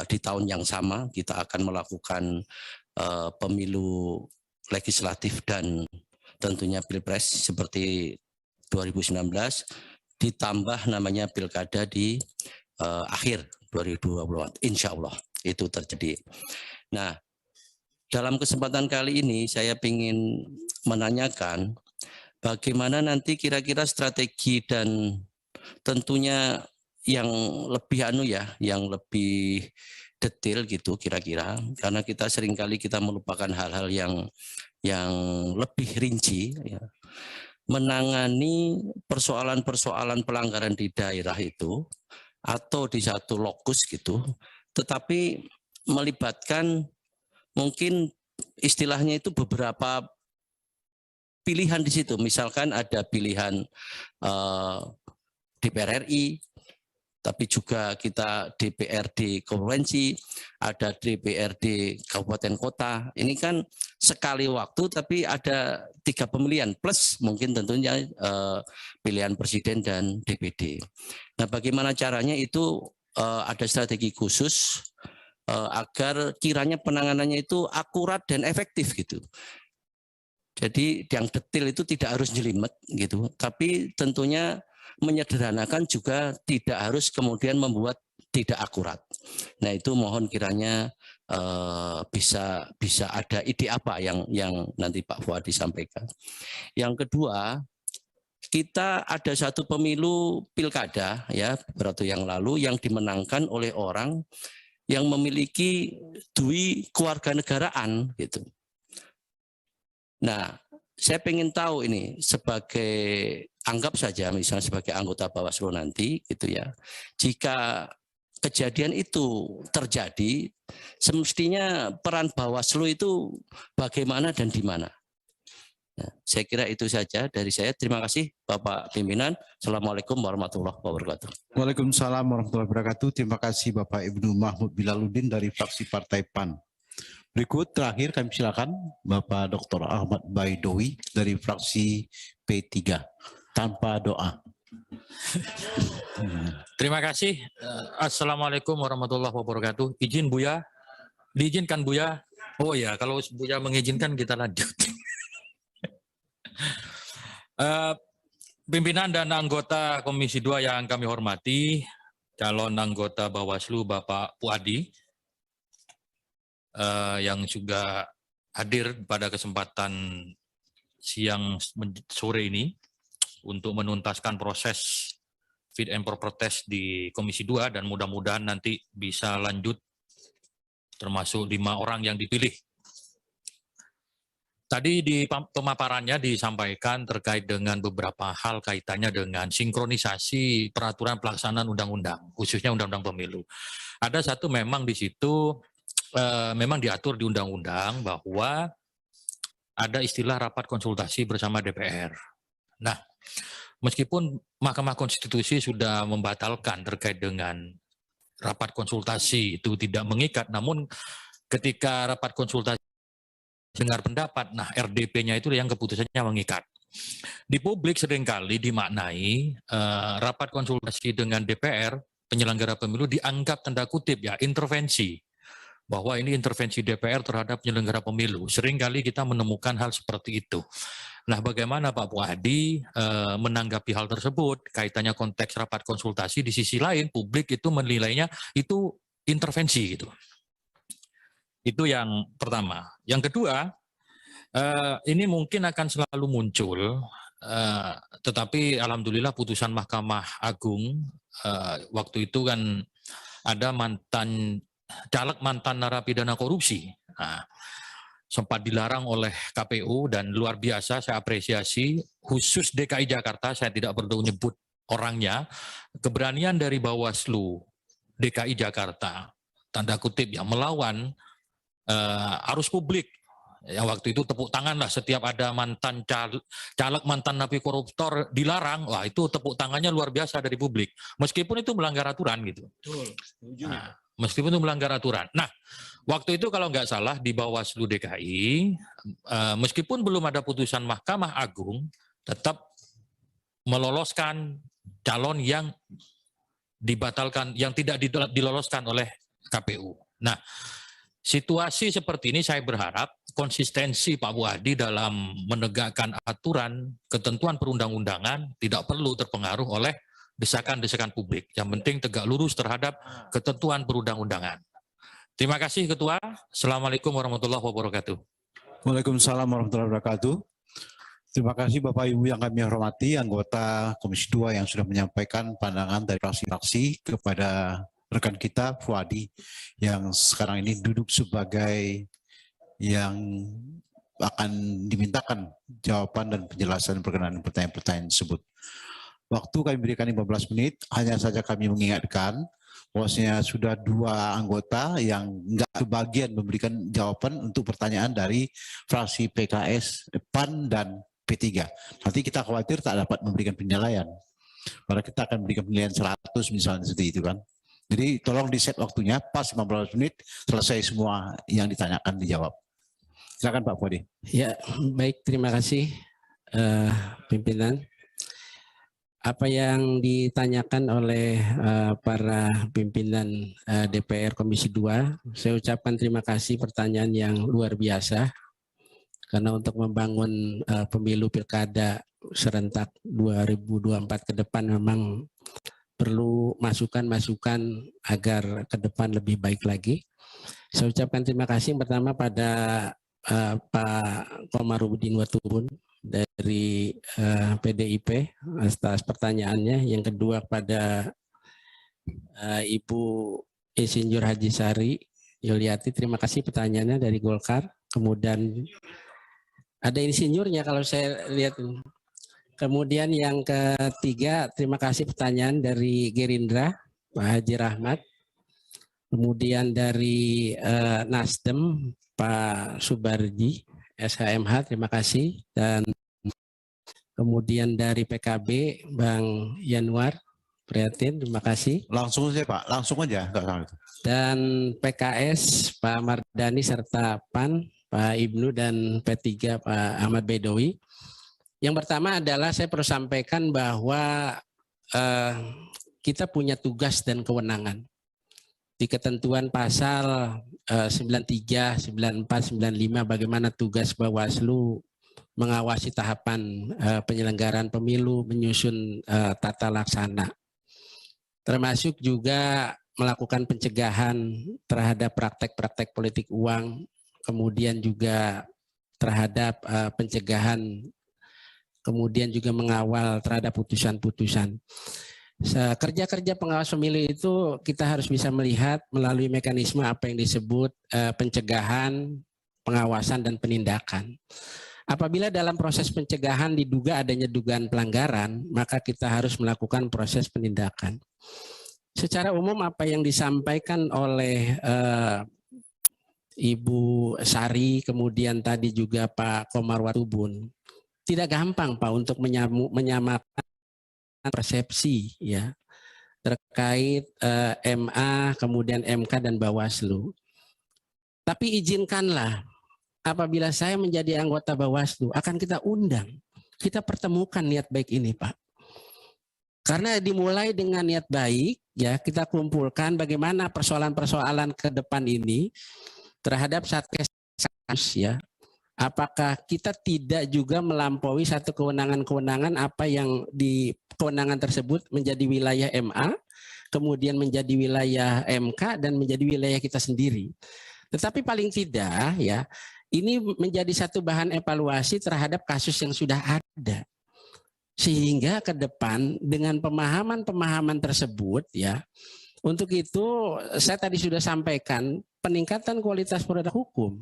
di tahun yang sama kita akan melakukan pemilu legislatif dan tentunya pilpres seperti 2019 ditambah namanya pilkada di akhir 2024. Insya Allah itu terjadi. Nah, dalam kesempatan kali ini saya ingin menanyakan bagaimana nanti kira-kira strategi dan tentunya yang lebih yang lebih detail gitu kira-kira, karena kita seringkali kita melupakan hal-hal yang lebih rinci ya. Menangani persoalan-persoalan pelanggaran di daerah itu atau di satu lokus gitu, tetapi melibatkan mungkin istilahnya itu beberapa pilihan di situ. Misalkan ada pilihan DPR RI, tapi juga kita DPRD Provinsi, ada DPRD Kabupaten Kota. Ini kan sekali waktu tapi ada 3 pemilihan plus mungkin tentunya pilihan presiden dan DPD. Nah, bagaimana caranya itu ada strategi khusus agar kiranya penanganannya itu akurat dan efektif gitu. Jadi yang detail itu tidak harus jelimet gitu, tapi tentunya menyederhanakan juga tidak harus kemudian membuat tidak akurat. Nah, itu mohon kiranya bisa ada ide apa yang nanti Pak Fuadi sampaikan. Yang kedua, kita ada satu pemilu pilkada ya beberapa yang lalu yang dimenangkan oleh orang yang memiliki dui kewarganegaraan gitu. Nah, saya ingin tahu ini sebagai anggap saja misalnya sebagai anggota Bawaslu nanti gitu ya. Jika kejadian itu terjadi, semestinya peran Bawaslu itu bagaimana dan di mana? Nah, saya kira itu saja dari saya. Terima kasih Bapak Pimpinan. Assalamualaikum warahmatullahi wabarakatuh. Waalaikumsalam warahmatullahi wabarakatuh. Terima kasih Bapak Ibnu Mahmud Bilaluddin dari fraksi Partai PAN. Berikut terakhir kami silakan Bapak Dr. Ahmad Baidowi dari fraksi P3 tanpa doa. Terima kasih. Assalamualaikum warahmatullahi wabarakatuh. Izin Buya, diizinkan Buya. Oh ya, kalau Buya mengizinkan kita lanjut. Pimpinan dan anggota Komisi 2 yang kami hormati, calon anggota Bawaslu Bapak Puadi, yang juga hadir pada kesempatan siang sore ini untuk menuntaskan proses fit and proper test di Komisi 2 dan mudah-mudahan nanti bisa lanjut termasuk 5 orang yang dipilih. Tadi di pemaparannya disampaikan terkait dengan beberapa hal kaitannya dengan sinkronisasi peraturan pelaksanaan undang-undang, khususnya undang-undang pemilu. Ada satu memang di situ memang diatur di undang-undang bahwa ada istilah rapat konsultasi bersama DPR. Nah, meskipun Mahkamah Konstitusi sudah membatalkan terkait dengan rapat konsultasi itu tidak mengikat, namun ketika rapat konsultasi dengar pendapat, nah RDP-nya itu yang keputusannya mengikat. Di publik seringkali dimaknai rapat konsultasi dengan DPR, penyelenggara pemilu dianggap tanda kutip ya intervensi. Bahwa ini intervensi DPR terhadap penyelenggara pemilu. Seringkali kita menemukan hal seperti itu. Nah, bagaimana Pak Puadi menanggapi hal tersebut, kaitannya konteks rapat konsultasi, di sisi lain publik itu menilainya itu intervensi gitu. Itu yang pertama. Yang kedua, ini mungkin akan selalu muncul, tetapi alhamdulillah putusan Mahkamah Agung waktu itu kan ada caleg mantan narapidana korupsi. Nah, sempat dilarang oleh KPU dan luar biasa saya apresiasi, khusus DKI Jakarta, saya tidak perlu menyebut orangnya, keberanian dari Bawaslu DKI Jakarta, tanda kutip ya, melawan arus publik. Yang waktu itu tepuk tangan lah setiap ada mantan caleg mantan napi koruptor dilarang, wah itu tepuk tangannya luar biasa dari publik. Meskipun itu melanggar aturan gitu. Betul. Nah, meskipun itu melanggar aturan. Nah, waktu itu kalau nggak salah di Bawaslu DKI, meskipun belum ada putusan Mahkamah Agung, tetap meloloskan calon yang dibatalkan, yang tidak diloloskan oleh KPU. Nah, situasi seperti ini saya berharap konsistensi Pak Puadi dalam menegakkan aturan, ketentuan perundang-undangan tidak perlu terpengaruh oleh desakan-desakan publik. Yang penting tegak lurus terhadap ketentuan perundang-undangan. Terima kasih Ketua. Assalamualaikum warahmatullahi wabarakatuh. Waalaikumsalam warahmatullahi wabarakatuh. Terima kasih Bapak Ibu yang kami hormati, anggota Komisi 2 yang sudah menyampaikan pandangan dari fraksi-fraksi kepada rekan kita Fuadi yang sekarang ini duduk sebagai yang akan dimintakan jawaban dan penjelasan berkenaan pertanyaan-pertanyaan tersebut. Waktu kami berikan 15 menit, hanya saja kami mengingatkan bahwasanya sudah 2 anggota yang enggak kebagian memberikan jawaban untuk pertanyaan dari fraksi PKS, PAN, dan P3. Nanti kita khawatir tak dapat memberikan penilaian. Padahal kita akan memberikan penilaian 100 misalnya seperti itu kan. Jadi tolong di set waktunya, pas 15 menit, selesai semua yang ditanyakan dijawab. Silakan Pak Fuadi. Ya, baik, terima kasih pimpinan. Apa yang ditanyakan oleh para pimpinan DPR Komisi 2, saya ucapkan terima kasih pertanyaan yang luar biasa. Karena untuk membangun pemilu pilkada serentak 2024 ke depan memang perlu masukan-masukan agar ke depan lebih baik lagi. Saya ucapkan terima kasih pertama pada Pak Komarudin Watubun dari PDIP atas pertanyaannya. Yang kedua pada Ibu Insinyur Haji Sari Yuliati, terima kasih pertanyaannya dari Golkar. Kemudian ada insinyurnya kalau saya lihat. Kemudian yang ketiga, terima kasih pertanyaan dari Gerindra, Pak Haji Rahmat. Kemudian dari Nasdem, Pak Subarji, SHMH, terima kasih. Dan kemudian dari PKB, Bang Yanwar Prihatin, terima kasih. Langsung saja Pak, langsung aja. Dan PKS, Pak Mardani, serta PAN, Pak Ibnu, dan P3, Pak Ahmad Bedowi. Yang pertama adalah saya perlu sampaikan bahwa kita punya tugas dan kewenangan. Di ketentuan pasal 93, 94, 95 bagaimana tugas Bawaslu mengawasi tahapan penyelenggaraan pemilu, menyusun tata laksana. Termasuk juga melakukan pencegahan terhadap praktek-praktek politik uang, kemudian juga terhadap pencegahan, kemudian juga mengawal terhadap putusan-putusan. Kerja-kerja pengawas pemilu itu kita harus bisa melihat melalui mekanisme apa yang disebut pencegahan, pengawasan, dan penindakan. Apabila dalam proses pencegahan diduga adanya dugaan pelanggaran, maka kita harus melakukan proses penindakan. Secara umum apa yang disampaikan oleh Ibu Sari, kemudian tadi juga Pak Komar Watubun, tidak gampang Pak untuk menyamakan persepsi ya terkait MA, kemudian MK dan Bawaslu. Tapi izinkanlah apabila saya menjadi anggota Bawaslu akan kita undang, kita pertemukan niat baik ini Pak. Karena dimulai dengan niat baik ya, kita kumpulkan bagaimana persoalan-persoalan ke depan ini terhadap Satgas ya. Apakah kita tidak juga melampaui satu kewenangan-kewenangan apa yang di kewenangan tersebut menjadi wilayah MA, kemudian menjadi wilayah MK, dan menjadi wilayah kita sendiri. Tetapi paling tidak ya, ini menjadi satu bahan evaluasi terhadap kasus yang sudah ada. Sehingga ke depan dengan pemahaman-pemahaman tersebut ya, untuk itu saya tadi sudah sampaikan peningkatan kualitas produk hukum.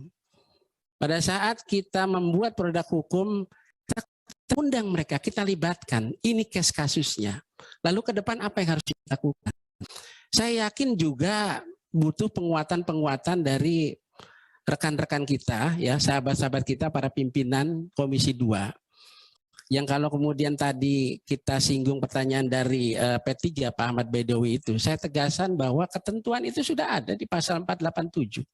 Pada saat kita membuat produk hukum, kita undang mereka, kita libatkan. Ini case kasusnya. Lalu ke depan apa yang harus dilakukan? Saya yakin juga butuh penguatan-penguatan dari rekan-rekan kita, ya sahabat-sahabat kita, para pimpinan Komisi 2. Yang kalau kemudian tadi kita singgung pertanyaan dari P3, Pak Ahmad Bedowi itu, saya tegaskan bahwa ketentuan itu sudah ada di pasal 487.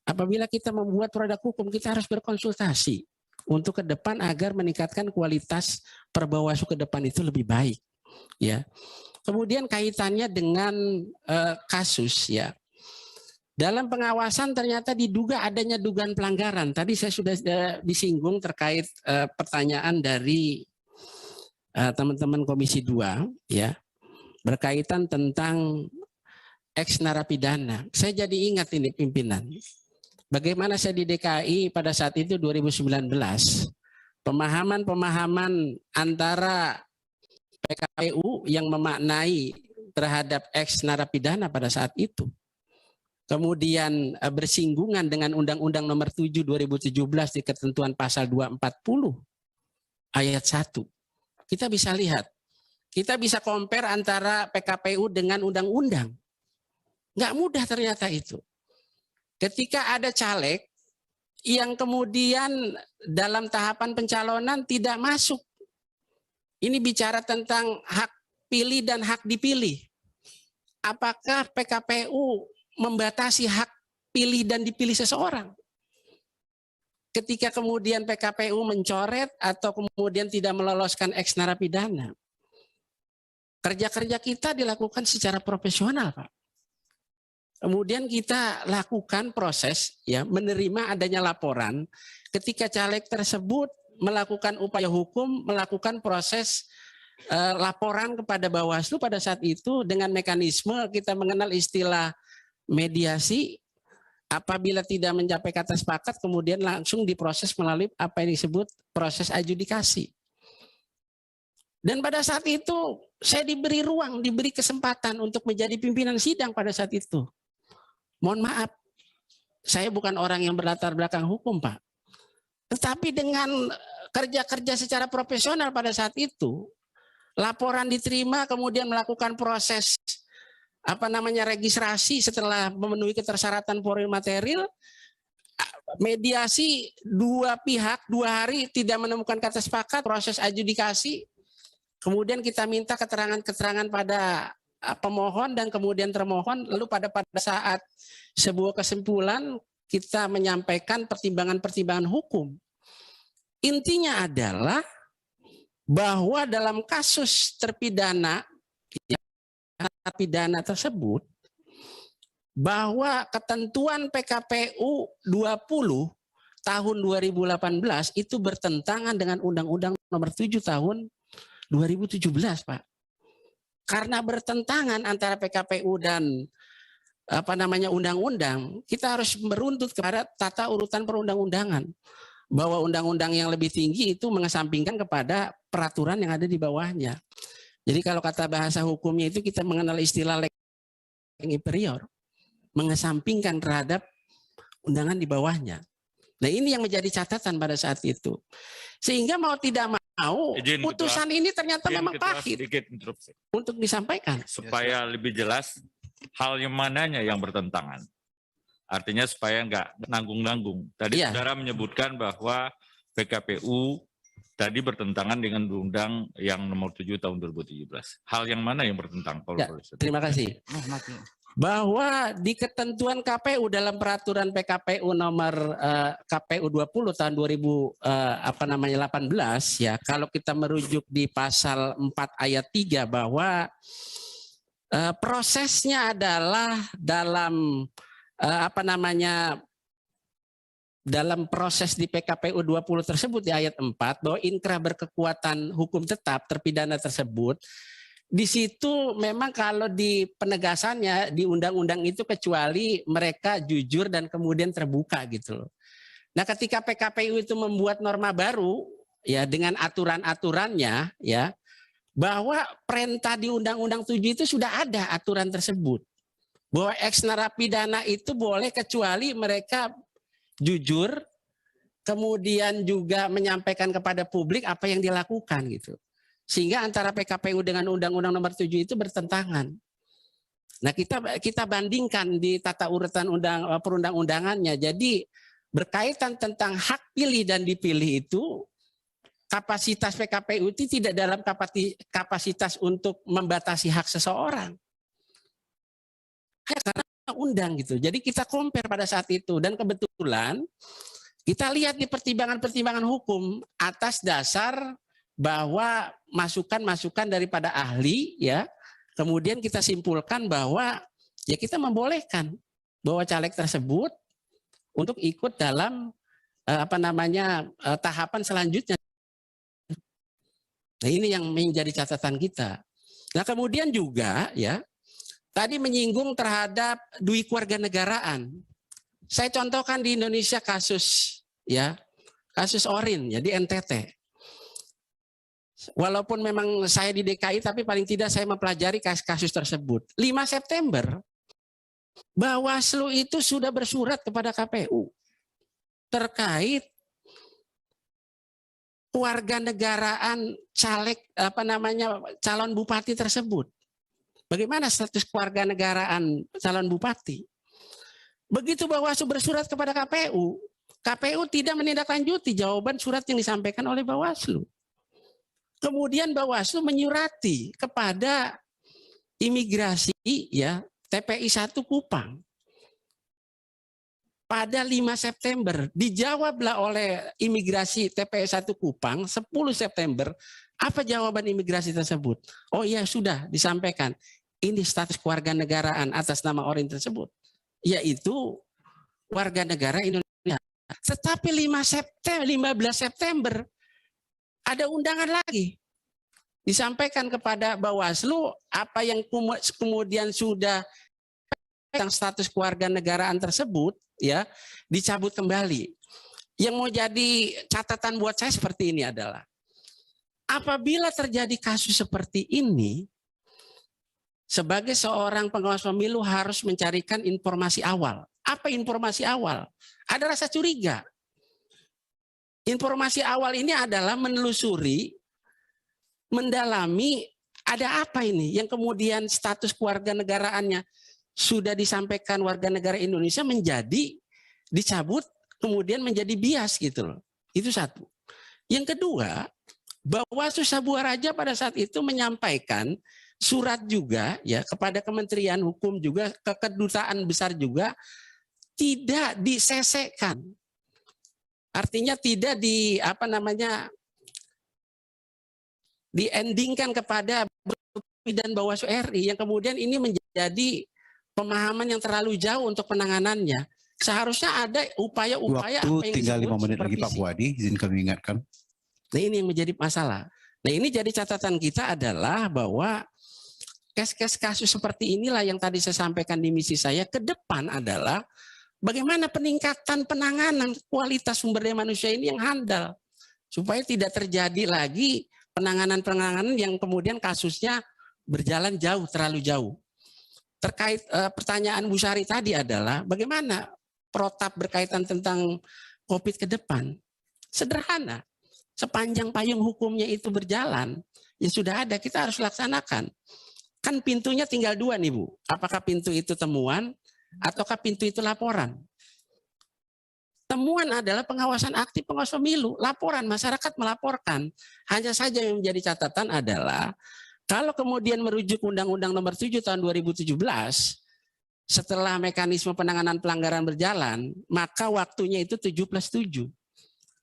Apabila kita membuat produk hukum, kita harus berkonsultasi untuk ke depan agar meningkatkan kualitas perbawaslu ke depan itu lebih baik. Ya, kemudian kaitannya dengan kasus ya. Dalam pengawasan ternyata diduga adanya dugaan pelanggaran. Tadi saya sudah disinggung terkait pertanyaan dari teman-teman Komisi 2 ya, berkaitan tentang ex narapidana. Saya jadi ingat ini pimpinan. Bagaimana saya di DKI pada saat itu 2019, pemahaman antara PKPU yang memaknai terhadap ex narapidana pada saat itu, kemudian bersinggungan dengan Undang-Undang Nomor 7 2017 di ketentuan pasal 240 ayat 1. Kita bisa lihat, kita bisa compare antara PKPU dengan undang-undang. Nggak mudah ternyata itu. Ketika ada caleg yang kemudian dalam tahapan pencalonan tidak masuk. Ini bicara tentang hak pilih dan hak dipilih. Apakah PKPU membatasi hak pilih dan dipilih seseorang? Ketika kemudian PKPU mencoret atau kemudian tidak meloloskan ex narapidana. Kerja-kerja kita dilakukan secara profesional, Pak. Kemudian kita lakukan proses, ya, menerima adanya laporan. Ketika caleg tersebut melakukan upaya hukum, melakukan proses laporan kepada Bawaslu pada saat itu dengan mekanisme kita mengenal istilah mediasi. Apabila tidak mencapai kata sepakat, kemudian langsung diproses melalui apa yang disebut proses adjudikasi. Dan pada saat itu saya diberi ruang, diberi kesempatan untuk menjadi pimpinan sidang pada saat itu. Mohon maaf, saya bukan orang yang berlatar belakang hukum, Pak. Tetapi dengan kerja-kerja secara profesional pada saat itu, laporan diterima, kemudian melakukan proses registrasi setelah memenuhi ketersyaratan foril material, mediasi dua pihak 2 hari tidak menemukan kata sepakat, proses adjudikasi, kemudian kita minta keterangan-keterangan pada pemohon dan kemudian termohon, lalu pada saat sebuah kesimpulan kita menyampaikan pertimbangan-pertimbangan hukum. Intinya adalah bahwa dalam kasus terpidana tersebut, bahwa ketentuan PKPU 20 tahun 2018 itu bertentangan dengan Undang-Undang Nomor 7 tahun 2017, Pak. Karena bertentangan antara PKPU dan undang-undang, kita harus meruntut kepada tata urutan perundang-undangan. Bahwa undang-undang yang lebih tinggi itu mengesampingkan kepada peraturan yang ada di bawahnya. Jadi kalau kata bahasa hukumnya itu kita mengenal istilah leg inferior, mengesampingkan terhadap undangan di bawahnya. Nah, ini yang menjadi catatan pada saat itu. Sehingga mau tidak mau, putusan ini ternyata memang pahit untuk disampaikan. Supaya lebih jelas hal yang mananya yang bertentangan. Artinya supaya enggak nanggung-nanggung. Tadi saudara menyebutkan bahwa PKPU tadi bertentangan dengan Undang yang nomor 7 tahun 2017. Hal yang mana yang bertentangan? Terima kasih. Bahwa di ketentuan KPU dalam peraturan PKPU nomor KPU 20 tahun 2018 ya, kalau kita merujuk di pasal 4 ayat 3 bahwa prosesnya adalah dalam dalam proses di PKPU 20 tersebut di ayat 4 bahwa inkrah berkekuatan hukum tetap terpidana tersebut, di situ memang kalau di penegasannya di undang-undang itu kecuali mereka jujur dan kemudian terbuka gitu loh. Nah, ketika PKPU itu membuat norma baru ya dengan aturan-aturannya ya, bahwa perintah di Undang-Undang 7 itu sudah ada aturan tersebut. Bahwa ex narapidana itu boleh kecuali mereka jujur, kemudian juga menyampaikan kepada publik apa yang dilakukan gitu. Sehingga antara PKPU dengan Undang-Undang Nomor 7 itu bertentangan. Nah, kita bandingkan di tata urutan perundang-undangannya. Jadi berkaitan tentang hak pilih dan dipilih itu, kapasitas PKPU itu tidak dalam kapasitas untuk membatasi hak seseorang. Karena undang gitu. Jadi kita compare pada saat itu dan kebetulan kita lihat di pertimbangan-pertimbangan hukum atas dasar bahwa masukan-masukan daripada ahli ya, kemudian kita simpulkan bahwa ya kita membolehkan bahwa caleg tersebut untuk ikut dalam tahapan selanjutnya. Nah, ini yang menjadi catatan kita. Nah, kemudian juga ya tadi menyinggung terhadap duit kewarganegaraan. Saya contohkan di Indonesia kasus Orin ya di NTT. Walaupun memang saya di DKI, tapi paling tidak saya mempelajari kasus tersebut. 5 September, Bawaslu itu sudah bersurat kepada KPU terkait kewarganegaraan caleg calon bupati tersebut. Bagaimana status kewarganegaraan calon bupati? Begitu Bawaslu bersurat kepada KPU, KPU tidak menindaklanjuti jawaban surat yang disampaikan oleh Bawaslu. Kemudian Bawaslu menyurati kepada imigrasi ya TPI 1 Kupang. Pada 5 September dijawablah oleh imigrasi TPI 1 Kupang 10 September. Apa jawaban imigrasi tersebut? Oh iya sudah disampaikan. Ini status kewarganegaraan atas nama orang tersebut, yaitu warga negara Indonesia. Tetapi 15 September ada undangan lagi disampaikan kepada Bawaslu apa yang kemudian sudah tentang status kewarganegaraan tersebut ya dicabut kembali. Yang mau jadi catatan buat saya seperti ini adalah apabila terjadi kasus seperti ini, sebagai seorang pengawas pemilu harus mencarikan informasi awal. Apa informasi awal? Ada rasa curiga. Informasi awal ini adalah menelusuri, mendalami ada apa ini yang kemudian status kewarganegaraannya sudah disampaikan warga negara Indonesia menjadi dicabut kemudian menjadi bias gitu loh. Itu satu. Yang kedua, Bawaslu Sabuaraja pada saat itu menyampaikan surat juga ya kepada Kementerian Hukum juga ke Kedutaan Besar juga tidak disesekkan. Artinya tidak diendingkan kepada dan Bawaslu RI yang kemudian ini menjadi pemahaman yang terlalu jauh untuk penanganannya. Seharusnya ada upaya-upaya apa yang tinggal 5 disebut menit lagi Pak Puadi, izin kami ingatkan. Nah ini yang menjadi masalah. Nah ini jadi catatan kita adalah bahwa kasus seperti inilah yang tadi saya sampaikan di misi saya ke depan adalah bagaimana peningkatan penanganan kualitas sumber daya manusia ini yang handal supaya tidak terjadi lagi penanganan yang kemudian kasusnya berjalan jauh terlalu jauh. Terkait pertanyaan Bu Sari tadi adalah bagaimana protap berkaitan tentang COVID ke depan. Sederhana, sepanjang payung hukumnya itu berjalan, ya sudah ada, kita harus laksanakan. Kan pintunya tinggal 2 nih Bu, apakah pintu itu temuan ataukah pintu itu laporan. Temuan adalah pengawasan aktif pengawas pemilu, laporan masyarakat melaporkan. Hanya saja yang menjadi catatan adalah kalau kemudian merujuk Undang-Undang Nomor 7 Tahun 2017, setelah mekanisme penanganan pelanggaran berjalan, maka waktunya itu 7+7.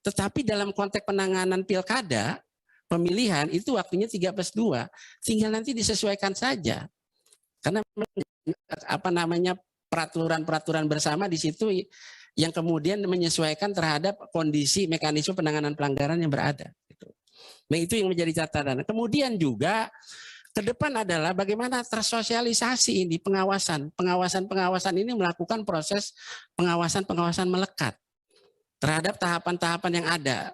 Tetapi dalam konteks penanganan pilkada, pemilihan itu waktunya 3+2. Tinggal nanti disesuaikan saja. Karena peraturan-peraturan bersama di situ yang kemudian menyesuaikan terhadap kondisi mekanisme penanganan pelanggaran yang berada. Nah itu yang menjadi catatan. Kemudian juga ke depan adalah bagaimana tersosialisasi ini pengawasan ini melakukan proses pengawasan melekat terhadap tahapan-tahapan yang ada.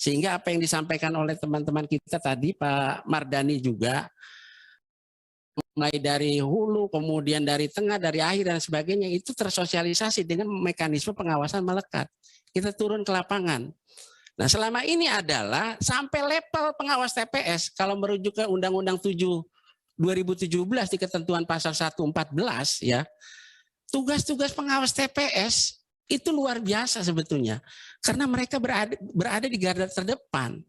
Sehingga apa yang disampaikan oleh teman-teman kita tadi, Pak Mardani juga, mulai dari hulu, kemudian dari tengah, dari akhir dan sebagainya, itu tersosialisasi dengan mekanisme pengawasan melekat. Kita turun ke lapangan. Nah selama ini adalah sampai level pengawas TPS, kalau merujuk ke Undang-Undang 7 2017 di ketentuan pasal 114 ya, tugas-tugas pengawas TPS itu luar biasa sebetulnya. Karena mereka berada di garda terdepan.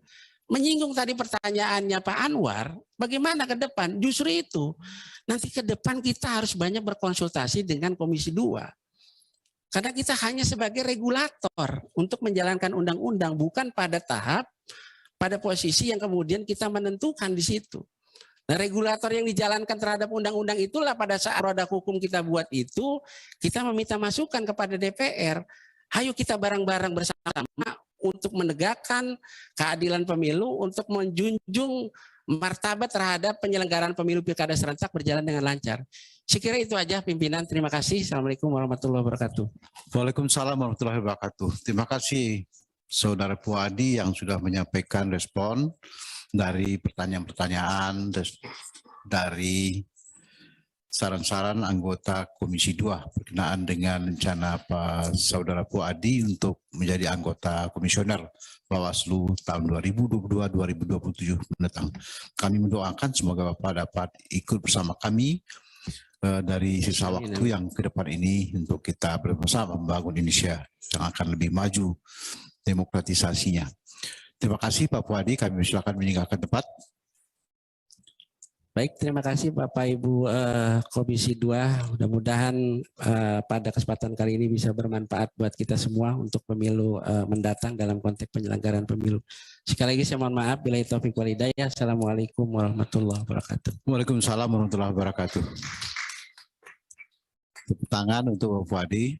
Menyinggung tadi pertanyaannya Pak Anwar, bagaimana ke depan? Justru itu, nanti ke depan kita harus banyak berkonsultasi dengan Komisi 2. Karena kita hanya sebagai regulator untuk menjalankan undang-undang, bukan pada posisi yang kemudian kita menentukan di situ. Nah, regulator yang dijalankan terhadap undang-undang itulah pada saat roda hukum kita buat itu, kita meminta masukan kepada DPR. Ayo kita bareng-bareng bersama untuk menegakkan keadilan pemilu, untuk menjunjung martabat terhadap penyelenggaraan pemilu pilkada serentak berjalan dengan lancar. Saya kira itu aja pimpinan. Terima kasih. Assalamualaikum warahmatullahi wabarakatuh. Waalaikumsalam warahmatullahi wabarakatuh. Terima kasih Saudara Puadi yang sudah menyampaikan respon dari pertanyaan-pertanyaan dari saran-saran anggota Komisi 2 berkenaan dengan rencana Pak Saudara Puadi untuk menjadi anggota komisioner Bawaslu tahun 2022-2027 mendatang. Kami mendoakan semoga Bapak dapat ikut bersama kami dari sisa waktu yang ke depan ini untuk kita bersama membangun Indonesia yang akan lebih maju demokratisasinya. Terima kasih Pak Puadi, kami silakan meninggalkan tempat. Baik, terima kasih Bapak Ibu Komisi 2. Mudah-mudahan pada kesempatan kali ini bisa bermanfaat buat kita semua untuk pemilu mendatang dalam konteks penyelenggaraan pemilu. Sekali lagi saya mohon maaf, billahi taufiq wal hidayah. Assalamualaikum warahmatullahi wabarakatuh. Waalaikumsalam warahmatullahi wabarakatuh. Tepuk tangan untuk Bapak Puadi.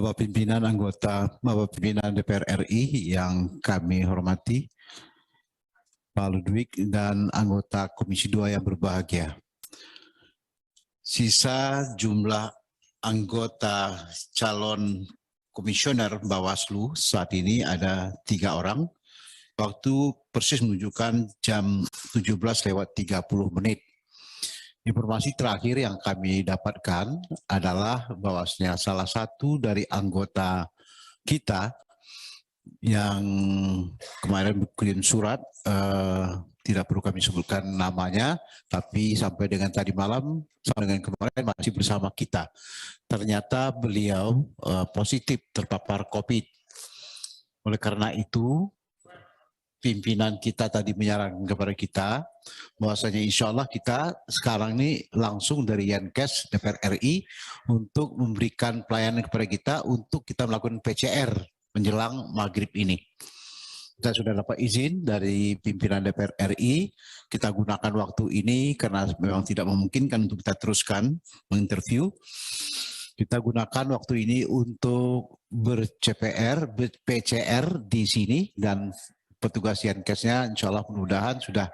Bapak pimpinan DPR RI yang kami hormati, Pak Ludwig dan anggota Komisi 2 yang berbahagia. Sisa jumlah anggota calon komisioner Bawaslu saat ini ada 3 orang. Waktu persis menunjukkan jam 17:30. Informasi terakhir yang kami dapatkan adalah bahwasanya salah satu dari anggota kita yang kemarin berkirim surat, tidak perlu kami sebutkan namanya, tapi sampai dengan tadi malam, sampai dengan kemarin masih bersama kita. Ternyata beliau positif terpapar COVID. Oleh karena itu, pimpinan kita tadi menyarankan kepada kita bahwasanya insya Allah kita sekarang ini langsung dari Yankes DPR RI untuk memberikan pelayanan kepada kita untuk kita melakukan PCR menjelang maghrib ini. Kita sudah dapat izin dari pimpinan DPR RI, kita gunakan waktu ini karena memang tidak memungkinkan untuk kita teruskan menginterview. Kita gunakan waktu ini untuk PCR di sini dan petugas Yankesnya insya Allah mudah-mudahan sudah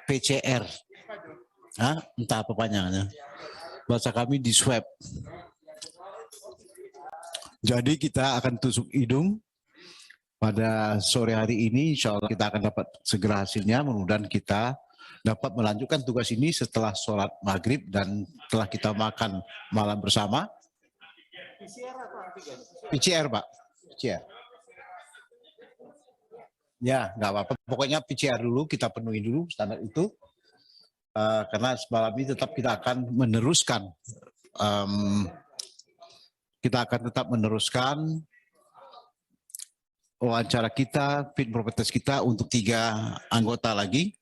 PCR. Entah apa panjangnya. Bahasa kami di swab. Jadi kita akan tusuk hidung pada sore hari ini, insya Allah kita akan dapat segera hasilnya. Mudah-mudahan kita dapat melanjutkan tugas ini setelah sholat maghrib dan setelah kita makan malam bersama. PCR Pak, PCR. Ya, nggak apa-apa. Pokoknya PCR dulu, kita penuhi dulu standar itu. Karena semalam ini tetap kita akan meneruskan. Kita akan tetap meneruskan wawancara kita, fit proper test kita untuk 3 anggota lagi.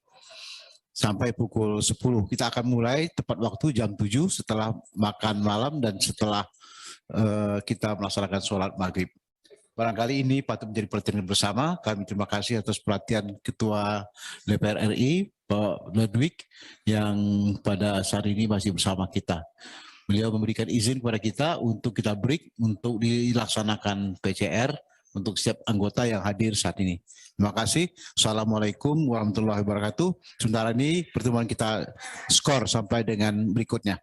Sampai pukul 10. Kita akan mulai tepat waktu jam 7 setelah makan malam dan setelah kita melaksanakan sholat maghrib. Barangkali ini patut menjadi perhatian bersama. Kami terima kasih atas perhatian Ketua DPR RI, Pak Ludwig, yang pada saat ini masih bersama kita. Beliau memberikan izin kepada kita untuk kita break untuk dilaksanakan PCR untuk setiap anggota yang hadir saat ini. Terima kasih. Assalamualaikum warahmatullahi wabarakatuh. Sementara ini pertemuan kita skor sampai dengan berikutnya.